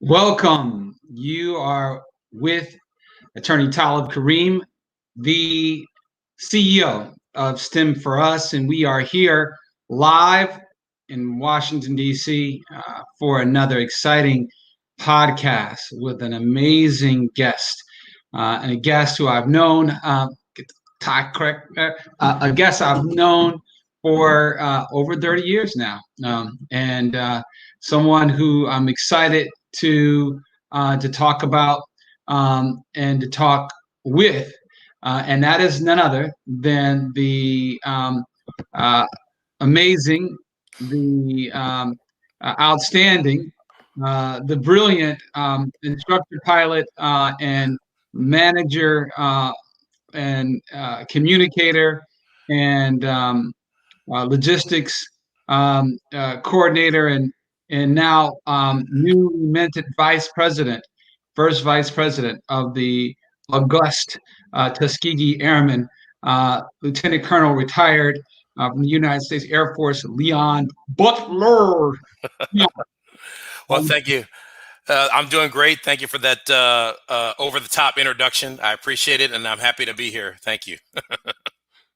Welcome. You are with Attorney Talib Karim, the CEO of STEM4US, and we are here live in Washington, D.C. For another exciting podcast with an amazing guest, and a guest who I've known, a guest I've known for over 30 years now, and someone who I'm excited to talk about and to talk with, and that is none other than the amazing, the outstanding, the brilliant instructor pilot and manager and communicator and logistics coordinator and now newly minted first vice president of the august Tuskegee Airmen, Lieutenant Colonel retired from the United States Air Force, Leon Butler. Yeah. Well, thank you. I'm doing great. Thank you for that over-the-top introduction. I appreciate it, and I'm happy to be here. Thank you.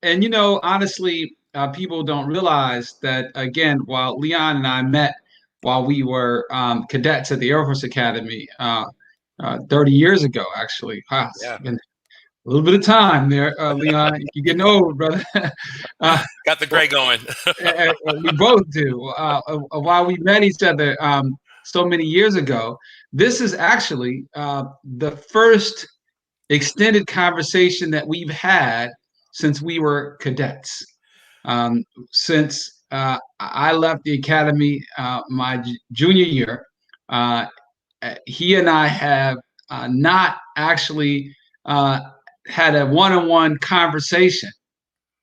And honestly, people don't realize that, again, while Leon and I met while we were cadets at the Air Force Academy 30 years ago, actually. Wow, it's been a little bit of time there, Leon. You're getting old, brother. Got the gray going. We both do. While we met each other so many years ago, this is actually the first extended conversation that we've had since we were cadets. Since I left the academy my junior year, he and I have not actually had a one-on-one conversation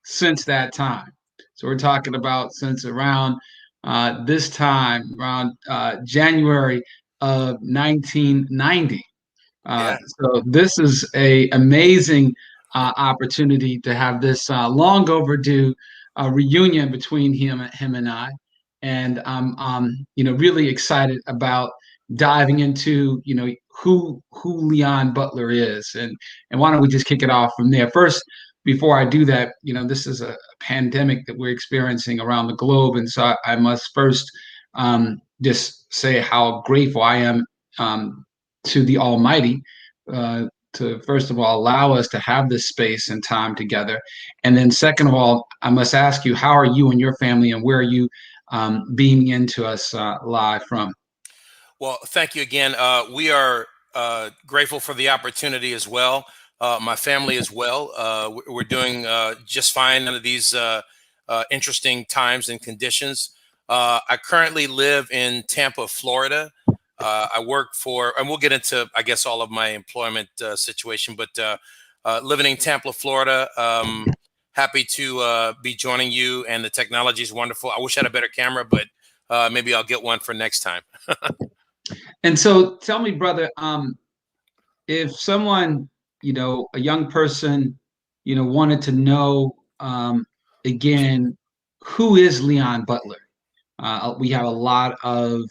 since that time. So we're talking about since around this time, around January of 1990. So this is a amazing opportunity to have this long overdue reunion between him and I, and I'm really excited about diving into who Leon Butler is, and why don't we just kick it off from there first. Before I do that, this is a pandemic that we're experiencing around the globe, and so I must first just say how grateful I am to the Almighty to first of all allow us to have this space and time together, and then second of all, I must ask you, how are you and your family, and where are you beaming into us live from? Well, thank you again. We are grateful for the opportunity as well. My family as well. We're doing just fine under these interesting times and conditions. I currently live in Tampa, Florida. I work for, and we'll get into, I guess, all of my employment situation, but living in Tampa, Florida, happy to be joining you, and the technology is wonderful. I wish I had a better camera, but maybe I'll get one for next time. And so tell me, brother, if someone, a young person, wanted to know, again, who is Leon Butler? We have a lot of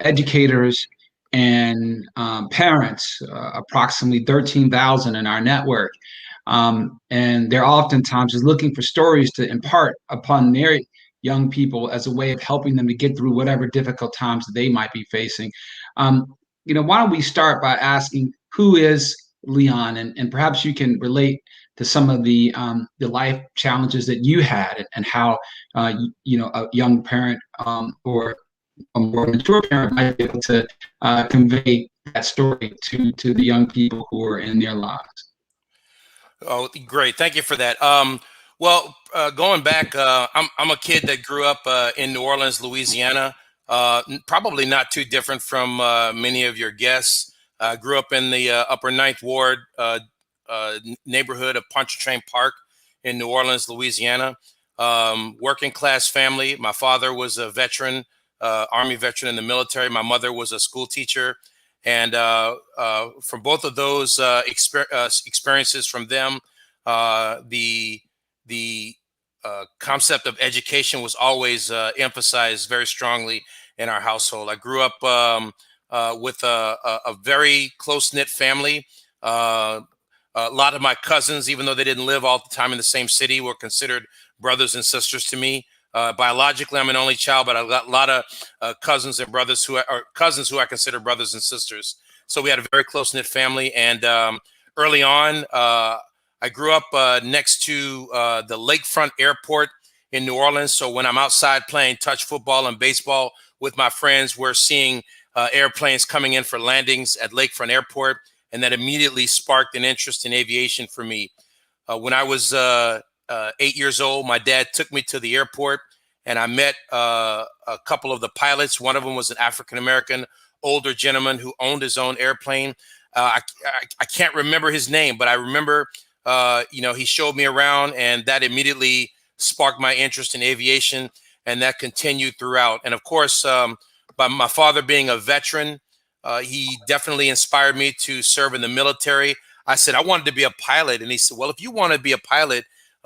educators and parents, approximately 13,000 in our network. And they're oftentimes just looking for stories to impart upon their young people as a way of helping them to get through whatever difficult times they might be facing. Why don't we start by asking, who is Leon? And perhaps you can relate to some of the life challenges that you had, and how a young parent or a more mature parent might be able to convey that story to the young people who are in their lives. Oh, great! Thank you for that. Well, going back, I'm a kid that grew up in New Orleans, Louisiana. Probably not too different from many of your guests. Grew up in the Upper Ninth Ward neighborhood of Pontchartrain Park in New Orleans, Louisiana. Working class family. My father was a veteran, Army veteran in the military. My mother was a school teacher. And from both of those experiences from them, the concept of education was always emphasized very strongly in our household. I grew up with a very close-knit family. A lot of my cousins, even though they didn't live all the time in the same city, were considered brothers and sisters to me. Biologically, I'm an only child, but I've got a lot of cousins and brothers who are cousins who I consider brothers and sisters. So we had a very close-knit family. And early on, I grew up next to the Lakefront Airport in New Orleans. So when I'm outside playing touch football and baseball with my friends, we're seeing airplanes coming in for landings at Lakefront Airport. And that immediately sparked an interest in aviation for me. When I was 8 years old, my dad took me to the airport, and I met a couple of the pilots. One of them was an African-American older gentleman who owned his own airplane. I can't remember his name, but I remember, he showed me around, and that immediately sparked my interest in aviation, and that continued throughout. And of course, by my father being a veteran, he definitely inspired me to serve in the military. I said I wanted to be a pilot, and he said, well, if you want to be a pilot,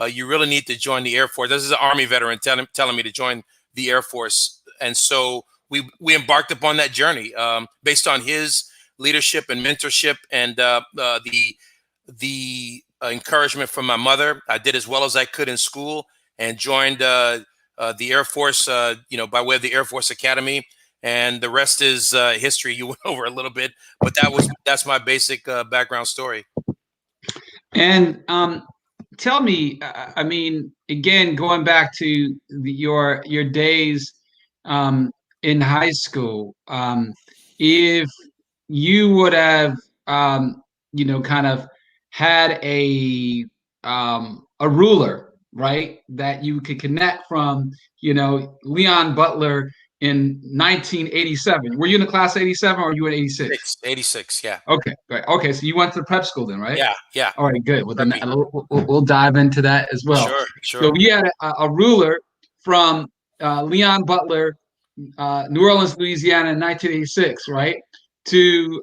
you really need to join the Air Force. This is an Army veteran telling me to join the Air Force. And so we embarked upon that journey based on his leadership and mentorship and the encouragement from my mother. I did as well as I could in school and joined the Air Force, by way of the Air Force Academy. And the rest is history. You went over a little bit, but that's my basic background story. And tell me, I mean, again, going back to your days in high school, if you would have, kind of had a ruler, right, that you could connect from, Leon Butler in 1987. Were you in the class of 87 or were you in 86? 86, yeah. Okay, great. Okay, so you went to prep school then, right? Yeah. All right, good. Well, then we'll dive into that as well. Sure. So we had a ruler from Leon Butler, New Orleans, Louisiana, in 1986, right? To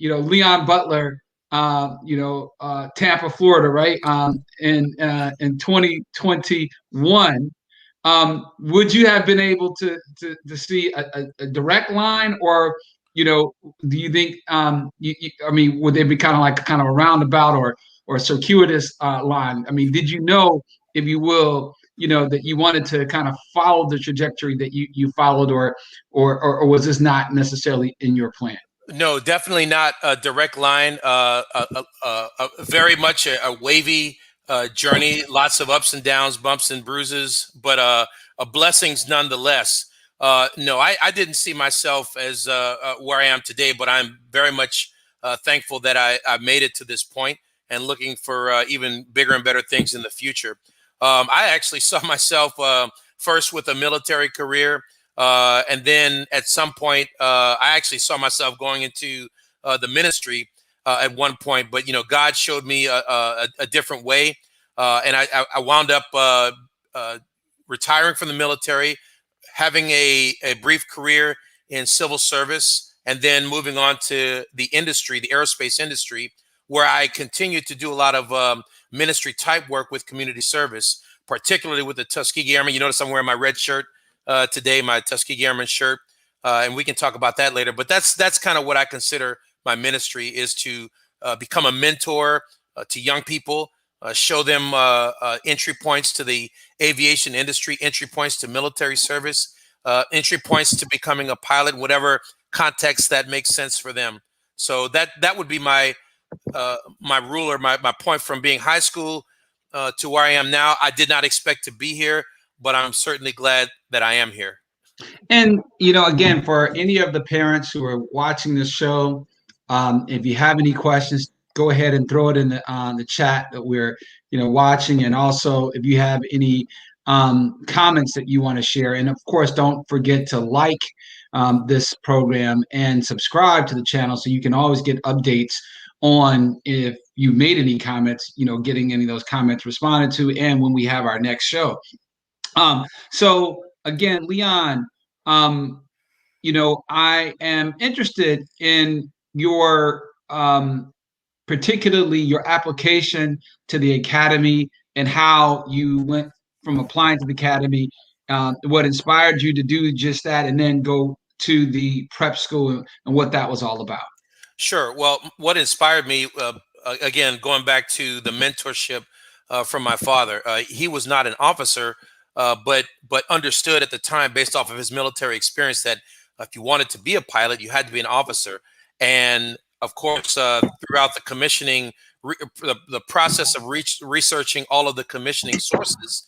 Leon Butler, Tampa, Florida, right? In 2021. Would you have been able to see a direct line, or do you think would they be kind of a roundabout or a circuitous line? I mean, did you know, if you will, that you wanted to kind of follow the trajectory that you followed, or was this not necessarily in your plan? No, definitely not a direct line. Very much a wavy journey, lots of ups and downs, bumps and bruises, but a blessings nonetheless. No, I didn't see myself as where I am today, but I'm very much thankful that I made it to this point and looking for even bigger and better things in the future. I actually saw myself first with a military career. And then at some point, I actually saw myself going into the ministry at one point. But, God showed me a different way. And I wound up retiring from the military, having a brief career in civil service, and then moving on to the industry, the aerospace industry, where I continued to do a lot of ministry type work with community service, particularly with the Tuskegee Airmen. You notice I'm wearing my red shirt today, my Tuskegee Airmen shirt, and we can talk about that later. But that's kind of what I consider my ministry, is to become a mentor to young people, show them entry points to the aviation industry, entry points to military service, entry points to becoming a pilot, whatever context that makes sense for them. So that would be my ruler, my point from being high school to where I am now. I did not expect to be here, but I'm certainly glad that I am here. And, again, for any of the parents who are watching this show, if you have any questions, go ahead and throw it in the chat that we're, watching. And also, if you have any comments that you want to share. And of course, don't forget to like this program and subscribe to the channel so you can always get updates on if you made any comments, getting any of those comments responded to, and when we have our next show. So again, Leon, I am interested in your particularly your application to the academy and how you went from applying to the academy, what inspired you to do just that, and then go to the prep school and what that was all about. Sure. Well, what inspired me, again, going back to the mentorship from my father, he was not an officer, but understood at the time, based off of his military experience, that if you wanted to be a pilot, you had to be an officer. And of course, throughout the commissioning, the process of researching all of the commissioning sources,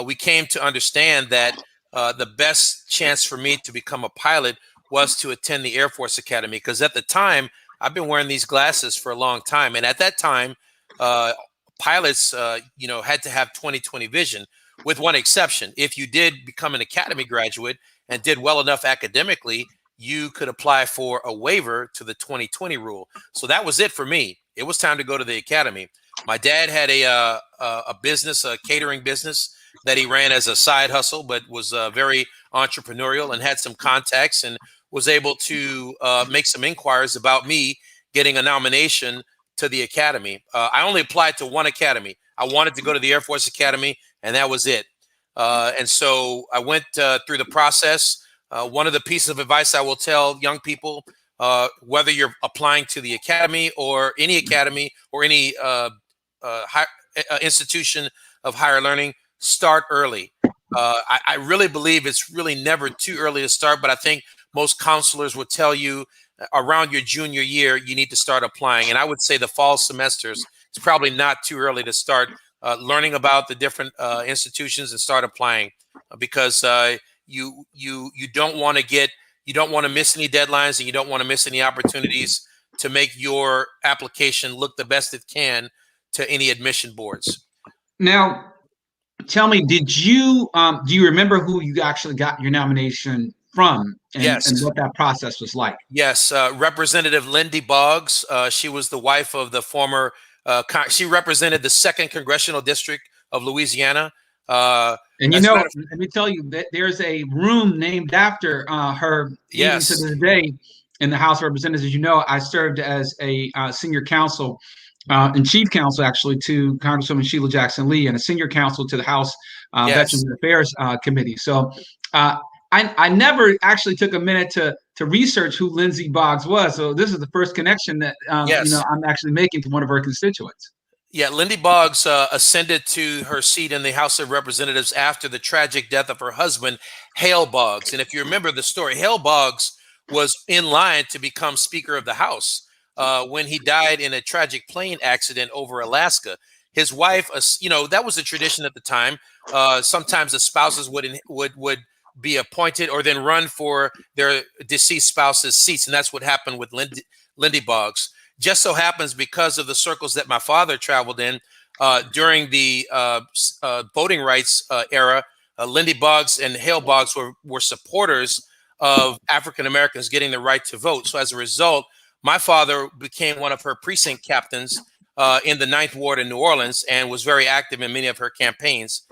we came to understand that the best chance for me to become a pilot was to attend the Air Force Academy, because at the time, I've been wearing these glasses for a long time, and at that time, pilots, had to have 20/20 vision, with one exception. If you did become an academy graduate and did well enough academically, you could apply for a waiver to the 20/20 rule. So that was it for me. It was time to go to the academy. My dad had a business, a catering business that he ran as a side hustle, but was very entrepreneurial and had some contacts, and was able to make some inquiries about me getting a nomination to the academy. I only applied to one academy. I wanted to go to the Air Force Academy, and that was it. And so I went through the process. One of the pieces of advice I will tell young people, whether you're applying to the academy or any institution of higher learning, start early. I really believe it's really never too early to start, but I think most counselors would tell you around your junior year, you need to start applying. And I would say the fall semesters, it's probably not too early to start learning about the different institutions and start applying, because you don't want to miss any deadlines, and you don't want to miss any opportunities to make your application look the best it can to any admission boards. Now, tell me, do you remember who you actually got your nomination from, and, Yes. and what that process was like? Yes, Representative Lindy Boggs. She was the wife of the former. She represented the 2nd Congressional District of Louisiana. And let me tell you that there's a room named after her. Yes. Even to this day, in the House of Representatives. As you know, I served as a senior counsel and chief counsel, actually, to Congresswoman Sheila Jackson Lee, and a senior counsel to the House Veterans Affairs Committee. So I never actually took a minute to research who Lindsey Boggs was. So this is the first connection that I'm actually making to one of her constituents. Yeah, Lindy Boggs ascended to her seat in the House of Representatives after the tragic death of her husband, Hale Boggs. And if you remember the story, Hale Boggs was in line to become Speaker of the House when he died in a tragic plane accident over Alaska. His wife, that was a tradition at the time. Sometimes the spouses would be appointed or then run for their deceased spouse's seats, and that's what happened with Lindy Boggs. Just so happens, because of the circles that my father traveled in during the voting rights era, Lindy Boggs and Hale Boggs were supporters of African Americans getting the right to vote. So as a result, my father became one of her precinct captains in the 9th Ward in New Orleans, and was very active in many of her campaigns.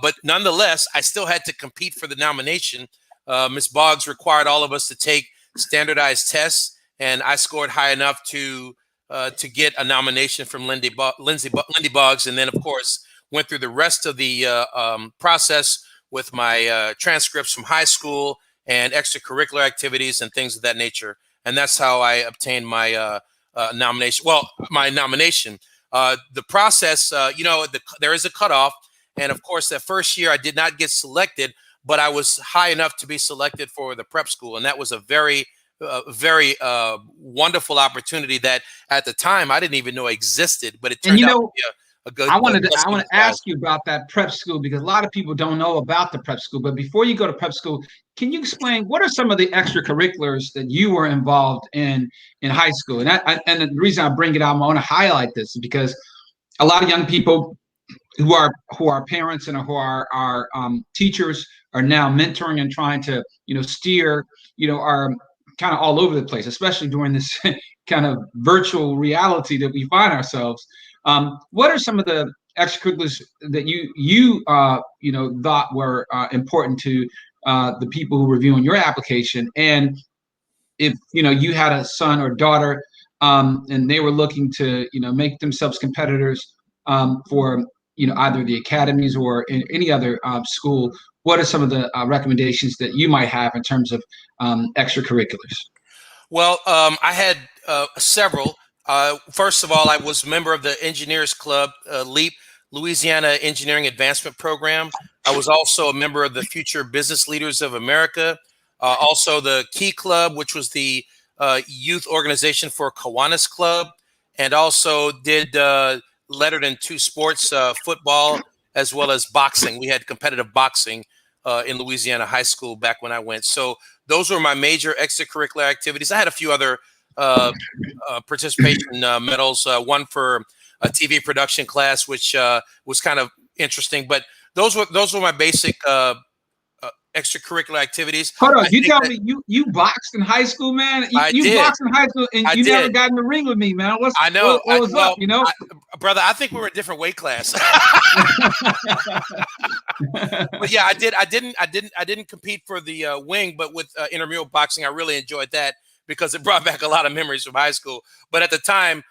But nonetheless, I still had to compete for the nomination. Ms. Boggs required all of us to take standardized tests, and I scored high enough to get a nomination from Lindy Boggs, and then, of course, went through the rest of the process with my transcripts from high school and extracurricular activities and things of that nature. And that's how I obtained my nomination. Well, my nomination. The process, there is a cutoff. And of course, that first year I did not get selected, but I was high enough to be selected for the prep school. And that was a very wonderful opportunity that at the time I didn't even know existed, but it turned out to be a good. I want to ask you about that prep school, because a lot of people don't know about the prep school. But before you go to prep school, can you explain what are some of the extracurriculars that you were involved in high school? And the reason I bring it out, I want to highlight this, is because a lot of young people who are parents and who are teachers are now mentoring and trying to steer are kind of all over the place, especially during this kind of virtual reality that we find ourselves. What are some of the extracurriculars that you thought were important to the people who were reviewing your application? And if you had a son or daughter and they were looking to make themselves competitors for either the academies or in any other school, what are some of the recommendations that you might have in terms of extracurriculars? Well, I had several. First of all, I was a member of the Engineers Club, LEAP, Louisiana Engineering Advancement Program. I was also a member of the Future Business Leaders of America, also the Key Club, which was the youth organization for Kiwanis Club, and also did lettered in two sports, football as well as boxing. We had competitive boxing in Louisiana high school back when I went. So those were my major extracurricular activities. I had a few other participation medals, one for a TV production class, which was kind of interesting. But those were my basic extracurricular activities. Hold on, you tell me you boxed in high school, man. You did. boxed in high school, and you never got in the ring with me, man. I know. What was up? Brother, I think we were a different weight class. But yeah, I didn't compete for the wing, but with intramural boxing, I really enjoyed that because it brought back a lot of memories from high school. But at the time,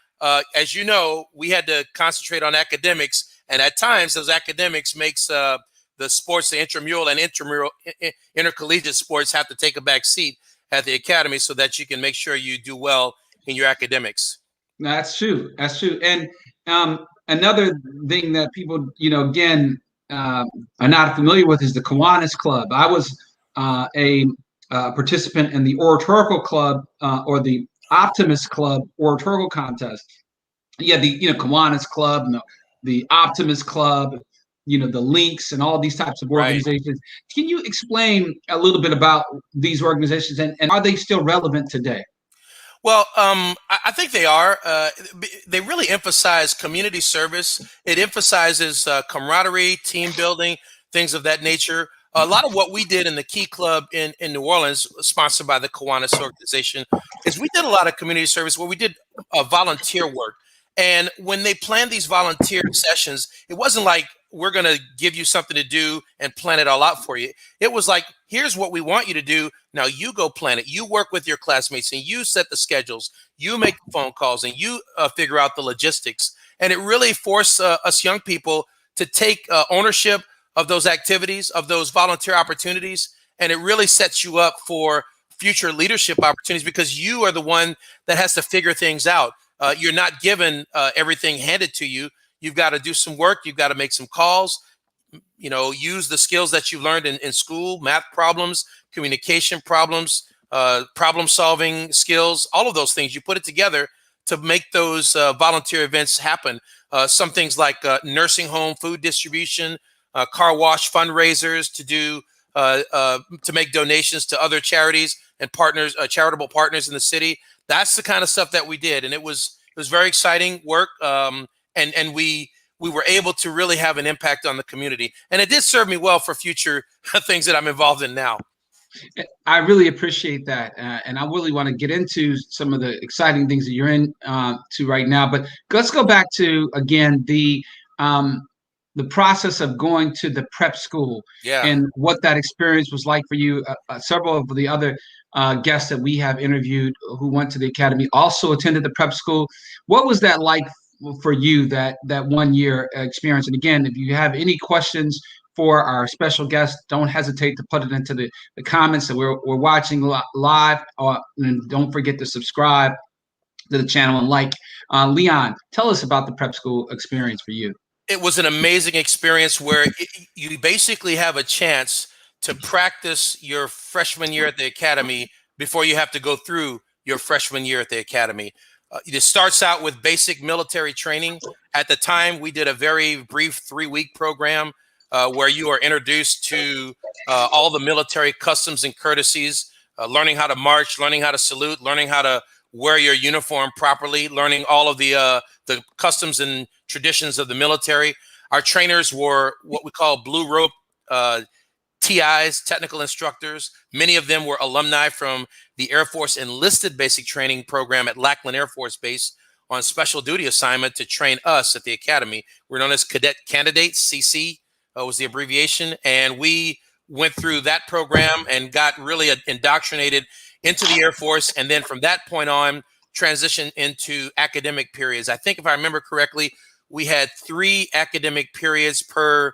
as you know, we had to concentrate on academics, and at times those academics makes the sports, the intramural and intercollegiate sports have to take a back seat at the academy so that you can make sure you do well in your academics. That's true. That's true. And another thing that people, again, are not familiar with is the Kiwanis Club. I was a participant in the oratorical club or the Optimist Club oratorical contest. Yeah, the Kiwanis Club, the Optimist Club, the links and all these types of organizations. Right. Can you explain a little bit about these organizations and are they still relevant today? Well, I think they are. They really emphasize community service. It emphasizes camaraderie, team building, things of that nature. A lot of what we did in the Key Club in New Orleans, sponsored by the Kiwanis organization, is we did a lot of community service where we did volunteer work. And when they planned these volunteer sessions, it wasn't like we're going to give you something to do and plan it all out for you. It was like, here's what we want you to do. Now you go plan it. You work with your classmates and you set the schedules. You make the phone calls and you figure out the logistics. And it really forced us young people to take ownership of those activities, of those volunteer opportunities. And it really sets you up for future leadership opportunities because you are the one that has to figure things out. You're not given everything handed to you. You've got to do some work. You've got to make some calls, use the skills that you learned in school, math problems, communication problems, problem solving skills, all of those things. You put it together to make those volunteer events happen. Some things like nursing home, food distribution, car wash fundraisers to make donations to other charities and partners, charitable partners in the city. That's the kind of stuff that we did. And it was very exciting work. And we were able to really have an impact on the community. And it did serve me well for future things that I'm involved in now. I really appreciate that. And I really want to get into some of the exciting things that you're in to right now. But let's go back to, again, the process of going to the prep school and what that experience was like for you. Several of the other guests that we have interviewed who went to the academy also attended the prep school. What was that like for you, that 1 year experience? And again, if you have any questions for our special guests, don't hesitate to put it into the comments that we're watching live. And don't forget to subscribe to the channel and like. Leon, tell us about the prep school experience for you. It was an amazing experience where you basically have a chance to practice your freshman year at the academy before you have to go through your freshman year at the academy. It starts out with basic military training. At the time, we did a very brief 3-week program where you are introduced to all the military customs and courtesies, learning how to march, learning how to salute, learning how to wear your uniform properly, learning all of the customs and traditions of the military. Our trainers were what we call blue rope TIs, technical instructors. Many of them were alumni from the Air Force enlisted basic training program at Lackland Air Force Base on special duty assignment to train us at the academy. We're known as cadet candidates, CC was the abbreviation. And we went through that program and got really indoctrinated into the Air Force. And then from that point on, transitioned into academic periods. I think if I remember correctly, we had 3 academic periods per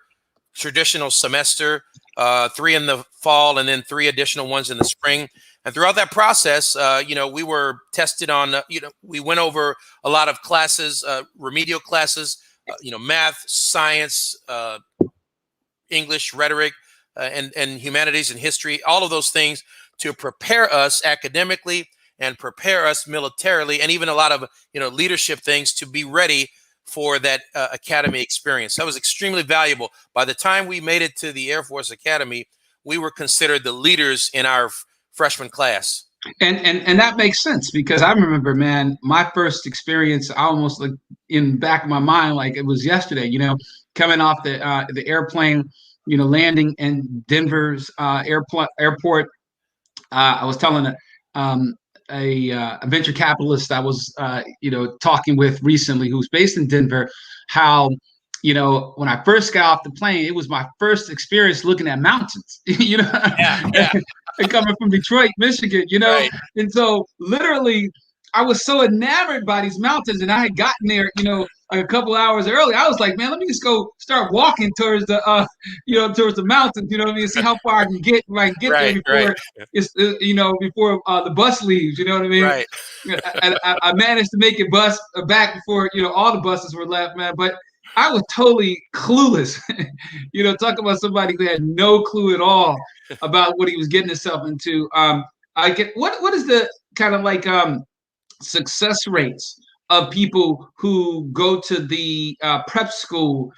traditional semester, 3 in the fall and then 3 additional ones in the spring. And throughout that process, we were tested on, we went over a lot of classes, remedial classes, math, science, English, rhetoric, and humanities and history, all of those things to prepare us academically and prepare us militarily, and even a lot of leadership things to be ready for that academy experience. That was extremely valuable. By the time we made it to the Air Force Academy, we were considered the leaders in our freshman class. And that makes sense, because I remember, man, my first experience, I almost, like, in the back of my mind, like it was yesterday, coming off the airplane, landing in Denver's airport. I was telling a venture capitalist I was talking with recently, who's based in Denver, how when I first got off the plane, it was my first experience looking at mountains. Yeah. And coming from Detroit, Michigan, Right. and so literally I was so enamored by these mountains, and I had gotten there, like a couple hours early. I was like, man, let me just go start walking towards the towards the mountains, what I mean, see how far I can get there before it's before the bus leaves, you know what I mean? Right. I managed to make it back before all the buses were left, man, but I was totally clueless. Talk about somebody who had no clue at all about what he was getting himself into. I get what is the kind of like success rates of people who go to the prep school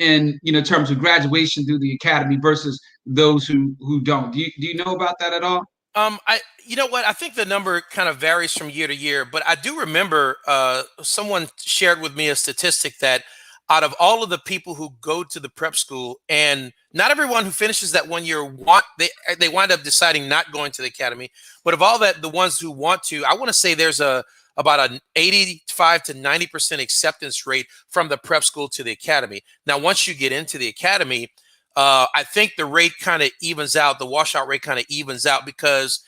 in terms of graduation through the academy versus those who don't. Do you know about that at all? You know what? I think the number kind of varies from year to year, but I do remember someone shared with me a statistic that out of all of the people who go to the prep school, and not everyone who finishes that 1 year they wind up deciding not going to the academy, but of all that, the ones who want to, I want to say there's about an 85 to 90% acceptance rate from the prep school to the academy. Now, once you get into the academy, I think the rate kind of evens out. The washout rate kind of evens out, because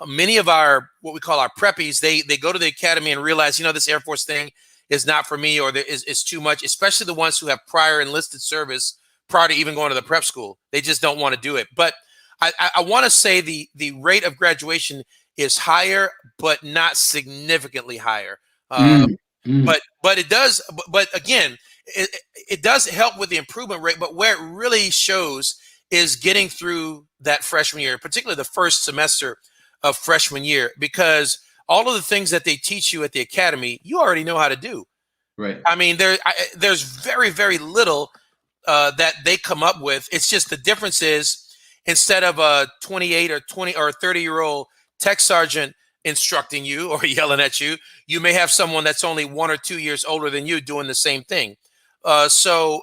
many of our, what we call our preppies, they go to the academy and realize, this Air Force thing is not for me, or is too much, especially the ones who have prior enlisted service prior to even going to the prep school. They just don't want to do it. But I want to say the rate of graduation is higher, but not significantly higher. But it does. But again, it does help with the improvement rate. But where it really shows is getting through that freshman year, particularly the first semester of freshman year, because all of the things that they teach you at the academy, you already know how to do. Right. I mean, there's very, very little that they come up with. It's just the difference is, instead of a 28 or 20 or 30-year-old tech sergeant instructing you or yelling at you, you may have someone that's only 1 or 2 years older than you doing the same thing. So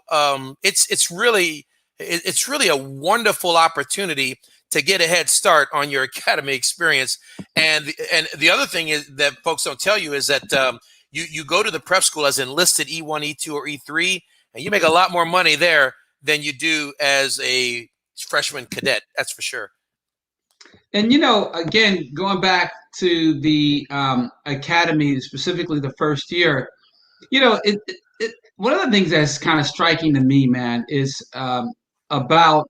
it's really a wonderful opportunity to get a head start on your academy experience. And the other thing is that folks don't tell you is that you go to the prep school as enlisted E1, E2, or E3, and you make a lot more money there than you do as a freshman cadet. That's for sure. And again, going back to the academy, specifically the first year, one of the things that's kind of striking to me, man, is about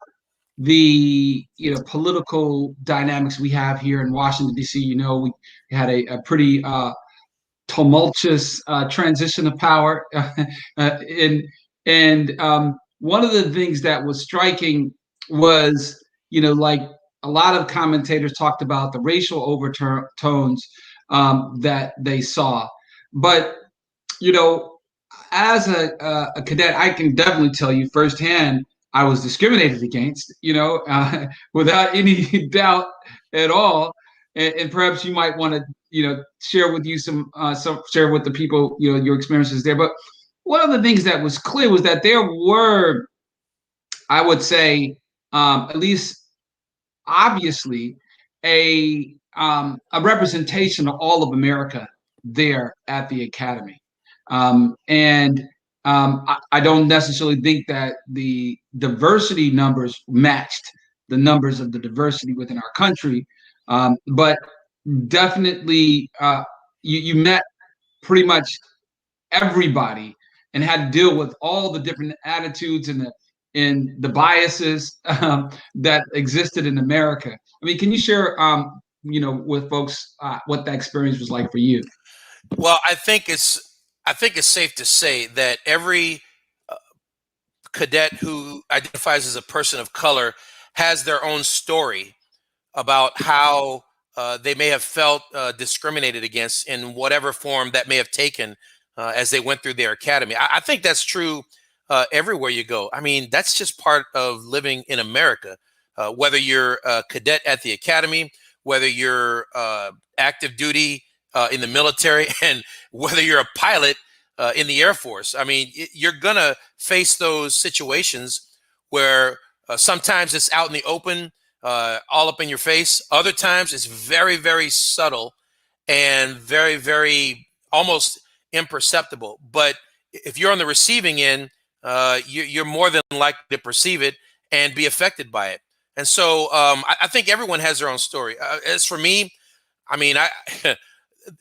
the political dynamics we have here in Washington, D.C. We had a pretty tumultuous transition of power, and one of the things that was striking was like a lot of commentators talked about the racial overtones that they saw, but as a cadet, I can definitely tell you firsthand, I was discriminated against, without any doubt at all. And perhaps you might want to, share with you share with the people, your experiences there. But one of the things that was clear was that there were, I would say, at least obviously, a representation of all of America there at the academy. And I don't necessarily think that the diversity numbers matched the numbers of the diversity within our country, but definitely you met pretty much everybody and had to deal with all the different attitudes and the biases that existed in America. I mean, can you share, with folks what that experience was like for you? Well, I think it's safe to say that every cadet who identifies as a person of color has their own story about how they may have felt discriminated against in whatever form that may have taken as they went through their academy. I think that's true everywhere you go. I mean, that's just part of living in America. Whether you're a cadet at the academy, whether you're active duty in the military, and whether you're a pilot in the Air Force. I mean, you're gonna face those situations where sometimes it's out in the open, all up in your face. Other times it's very, very subtle and very, very almost imperceptible. But if you're on the receiving end, you're more than likely to perceive it and be affected by it. And so I think everyone has their own story. As for me, I mean,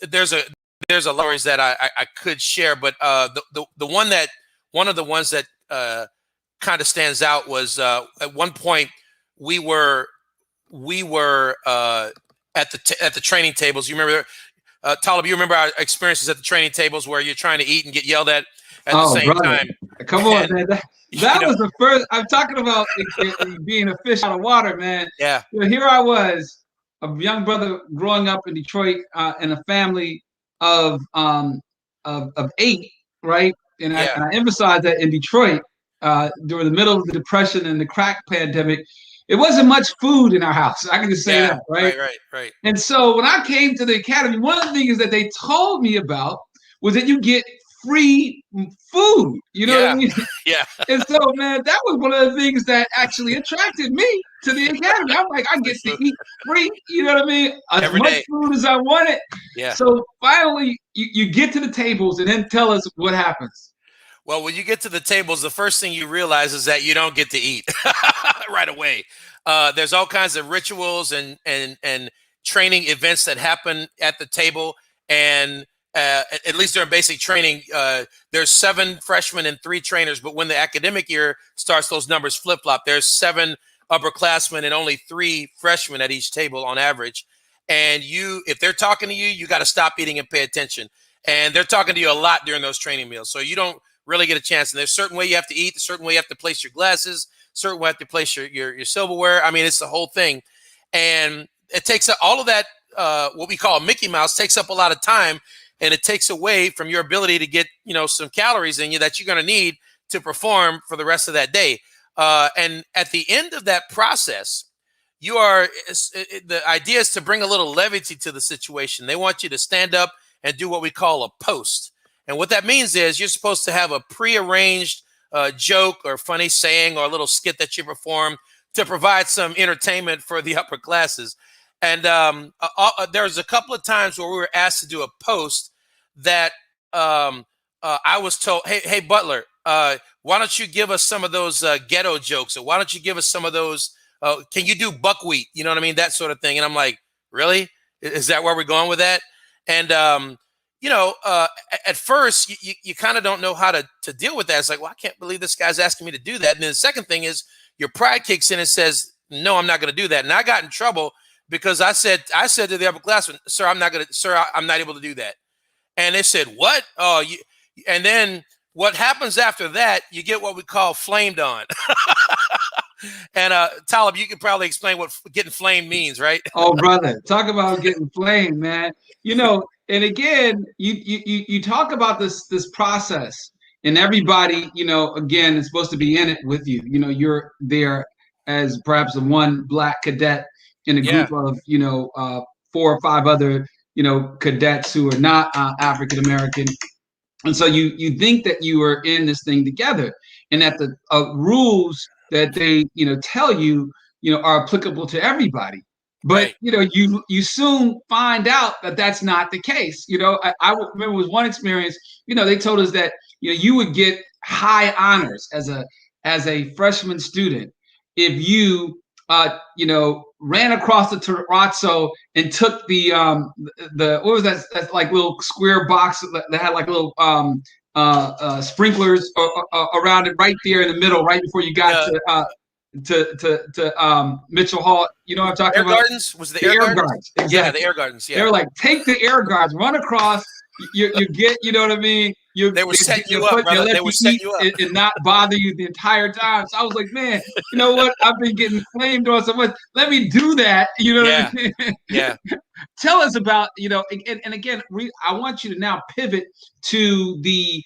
there's a lot of stories that I could share, but one of the ones that kind of stands out was at one point we were at the training tables. You remember, Talib? You remember our experiences at the training tables where you're trying to eat and get yelled at the same time? Come on, man. That was the first. I'm talking about being a fish out of water, man. Yeah. Here I was, a young brother growing up in Detroit in a family of 8, right? And I emphasize that in Detroit during the middle of the Depression and the crack pandemic, it wasn't much food in our house. I can just say that, right? Right. And so when I came to the academy, one of the things that they told me about was that you get free food. You know what I mean? Yeah. And so, man, that was one of the things that actually attracted me to the academy. I'm like, I get to eat free. You know what I mean? As much food as I wanted. Yeah. So finally, you get to the tables, and then tell us what happens. Well, when you get to the tables, the first thing you realize is that you don't get to eat right away. There's all kinds of rituals and training events that happen at the table, and at least during basic training, there's 7 freshmen and 3 trainers. But when the academic year starts, those numbers flip-flop. There's 7 upperclassmen and only 3 freshmen at each table on average. And if they're talking to you, you got to stop eating and pay attention. And they're talking to you a lot during those training meals, so you don't really get a chance. And there's a certain way you have to eat, a certain way you have to place your glasses, certain way you have to place your silverware. I mean, it's the whole thing. And it takes all of that, what we call Mickey Mouse, takes up a lot of time, and it takes away from your ability to get, some calories in you that you're going to need to perform for the rest of that day. And at the end of that process, the idea is to bring a little levity to the situation. They want you to stand up and do what we call a post. And what that means is you're supposed to have a prearranged joke or funny saying or a little skit that you perform to provide some entertainment for the upper classes. And there's a couple of times where we were asked to do a post that I was told, hey, Butler, why don't you give us some of those ghetto jokes? Or why don't you give us some of those, can you do buckwheat? You know what I mean? That sort of thing. And I'm like, really? Is that where we're going with that? And, at first you kind of don't know how to deal with that. It's like, well, I can't believe this guy's asking me to do that. And then the second thing is your pride kicks in and says, no, I'm not going to do that. And I got in trouble because I said to the upperclassmen, sir, I'm not able to do that. And they said, what? Oh, and then what happens after that, you get what we call flamed on. And Talib, you can probably explain what getting flamed means, right? Oh, brother, talk about getting flamed, man. And again, you talk about this process, and everybody, again, is supposed to be in it with you. You're there as perhaps the one black cadet in a group of 4 or 5 other cadets who are not African American, and so you think that you are in this thing together, and that the rules that they tell you are applicable to everybody. But right. You soon find out that that's not the case. I remember was one experience. They told us that you would get high honors as a freshman student if you ran across the terrazzo and took the what was that like little square box that had like a little sprinklers around it right there in the middle, right before you got The to Mitchell Hall. You know what I'm talking air about? gardens? Was it the The air air gardens? guards, Yeah, the exactly. air gardens. They Yeah. were like, take the air guards, run across. You get, you know what I mean? They were setting you up, They brother. let They were you setting eat you up. and not bother you the entire time. So I was like, man, you know what? I've been getting flamed on so much. Let me do that. You know what Yeah. I mean? Yeah. Tell us about, and again, I want you to now pivot to the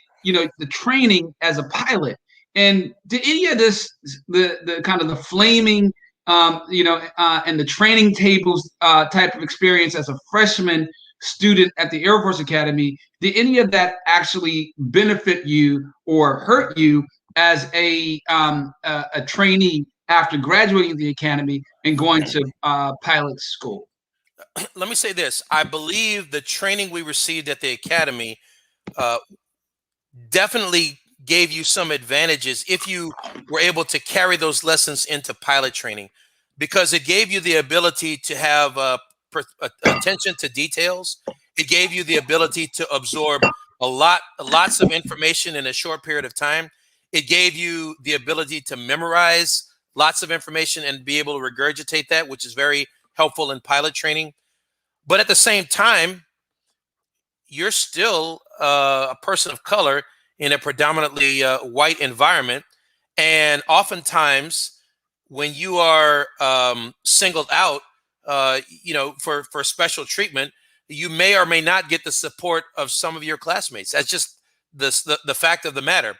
training as a pilot. And did any of this, the kind of the flaming, and the training tables type of experience as a freshman student at the Air Force Academy, did any of that actually benefit you or hurt you as a trainee after graduating the academy and going to pilot school? Let me say this. I believe the training we received at the academy uh, definitely gave you some advantages if you were able to carry those lessons into pilot training, because it gave you the ability to have attention to details. It gave you the ability to absorb lots of information in a short period of time. It gave you the ability to memorize lots of information and be able to regurgitate that, which is very helpful in pilot training. But at the same time, you're still a person of color in a predominantly white environment. And oftentimes, when you are singled out, for special treatment, you may or may not get the support of some of your classmates. That's just the fact of the matter.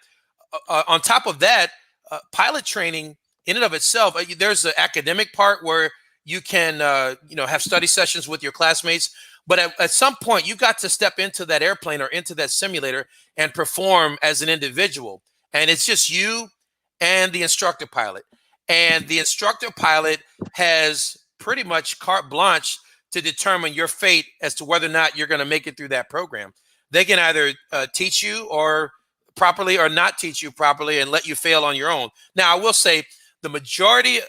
On top of that, pilot training in and of itself, there's the academic part where you can, have study sessions with your classmates. But at some point, you got to step into that airplane or into that simulator and perform as an individual. And it's just you and the instructor pilot. And the instructor pilot has pretty much carte blanche to determine your fate as to whether or not you're going to make it through that program. They can either teach you or properly or not teach you properly and let you fail on your own. Now, I will say the majority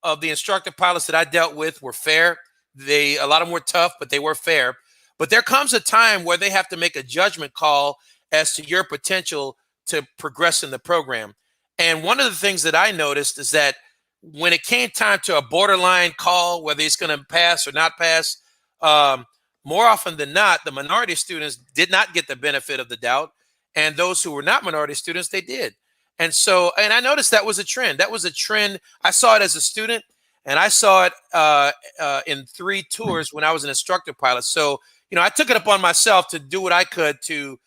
of the instructor pilots that I dealt with were fair. A lot of them were tough, but they were fair. But there comes a time where they have to make a judgment call as to your potential to progress in the program. And one of the things that I noticed is that when it came time to a borderline call, whether he's going to pass or not pass, more often than not, the minority students did not get the benefit of the doubt. And those who were not minority students, they did. And I noticed that was a trend. That was a trend. I saw it as a student, and I saw it in 3 tours when I was an instructor pilot. So, I took it upon myself to do what I could to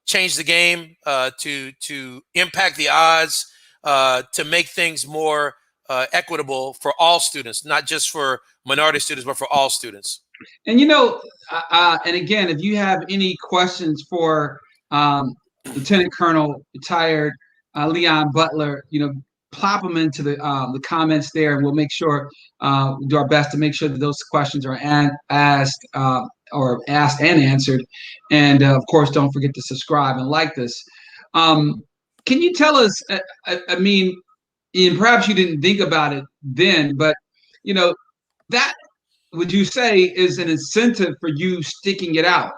change the game, to impact the odds, to make things more equitable for all students, not just for minority students, but for all students. And and again, if you have any questions for Lieutenant Colonel retired Leon Butler, plop them into the comments there, and we'll make sure do our best to make sure that those questions are asked and answered. And of course, don't forget to subscribe and like this. Can you tell us? I mean, and perhaps you didn't think about it then, but that, would you say, is an incentive for you sticking it out,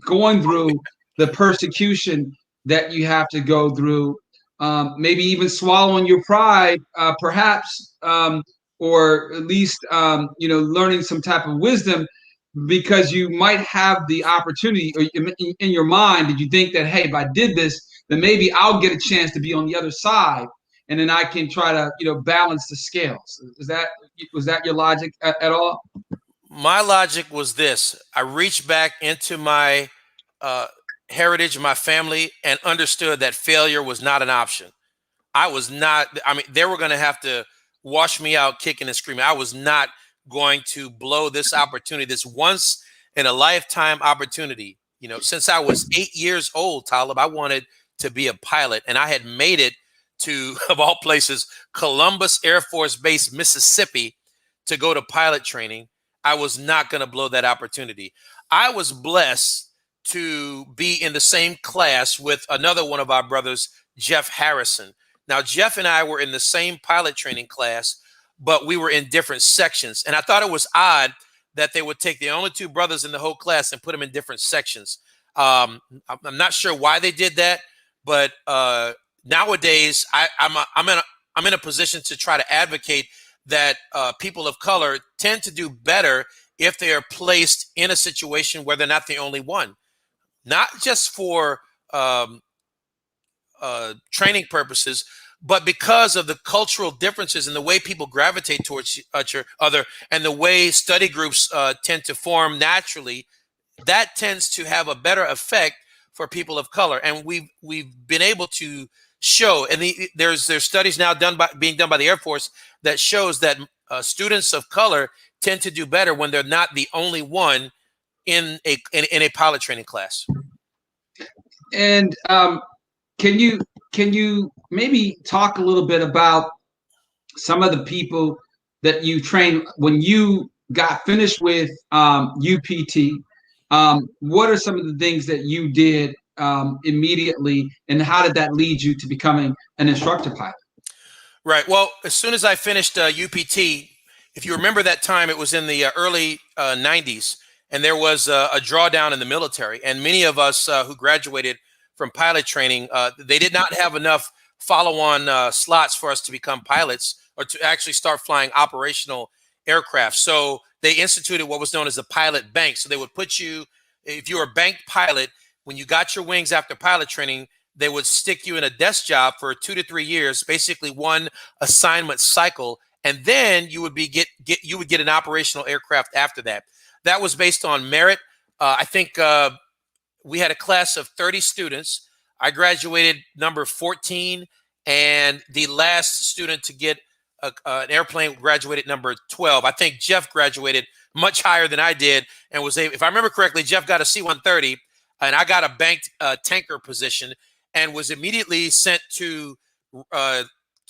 going through the persecution that you have to go through, maybe even swallowing your pride, perhaps, or at least, learning some type of wisdom, because you might have the opportunity, or in your mind, did you think that, hey, if I did this, then maybe I'll get a chance to be on the other side, and then I can try to, balance the scales. Was that your logic at all? My logic was this. I reached back into my heritage, my family, and understood that failure was not an option. They were going to have to wash me out kicking and screaming. I was not going to blow this opportunity, this once in a lifetime opportunity. Since I was 8 years old, Talib, I wanted to be a pilot, and I had made it to, of all places, Columbus Air Force Base, Mississippi, to go to pilot training. I was not going to blow that opportunity. I was blessed to be in the same class with another one of our brothers, Jeff Harrison. Now, Jeff and I were in the same pilot training class, but we were in different sections. And I thought it was odd that they would take the only 2 brothers in the whole class and put them in different sections. I'm not sure why they did that, but nowadays I'm in a position to try to advocate that people of color tend to do better if they are placed in a situation where they're not the only one, not just for um, training purposes, but because of the cultural differences and the way people gravitate towards each other and the way study groups tend to form naturally, that tends to have a better effect for people of color. And we've been able to show, and there's studies now being done by the Air Force that shows that students of color tend to do better when they're not the only one in a pilot training class. And can you maybe talk a little bit about some of the people that you trained when you got finished with UPT? What are some of the things that you did immediately, and how did that lead you to becoming an instructor pilot? Right. Well, as soon as I finished UPT, if you remember that time, it was in the early 90s, and there was a drawdown in the military. And many of us who graduated from pilot training, they did not have enough follow-on slots for us to become pilots or to actually start flying operational aircraft. So they instituted what was known as the pilot bank. So they would put you, if you were a banked pilot, when you got your wings after pilot training, they would stick you in a desk job for 2 to 3 years, basically one assignment cycle, and then you would get an operational aircraft after that. That was based on merit. I think we had a class of 30 students. I graduated number 14, and the last student to get an airplane graduated number 12. I think Jeff graduated much higher than I did and was able, if I remember correctly, Jeff got a C-130, and I got a banked tanker position, and was immediately sent to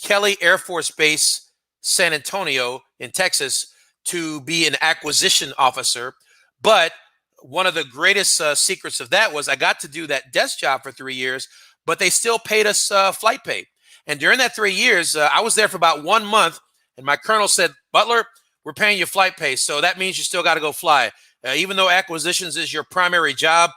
Kelly Air Force Base, San Antonio in Texas, to be an acquisition officer. But one of the greatest secrets of that was I got to do that desk job for 3 years, but they still paid us flight pay. And during that 3 years, I was there for about 1 month, and my colonel said, "Butler, we're paying you flight pay, so that means you still got to go fly. Even though acquisitions is your primary job,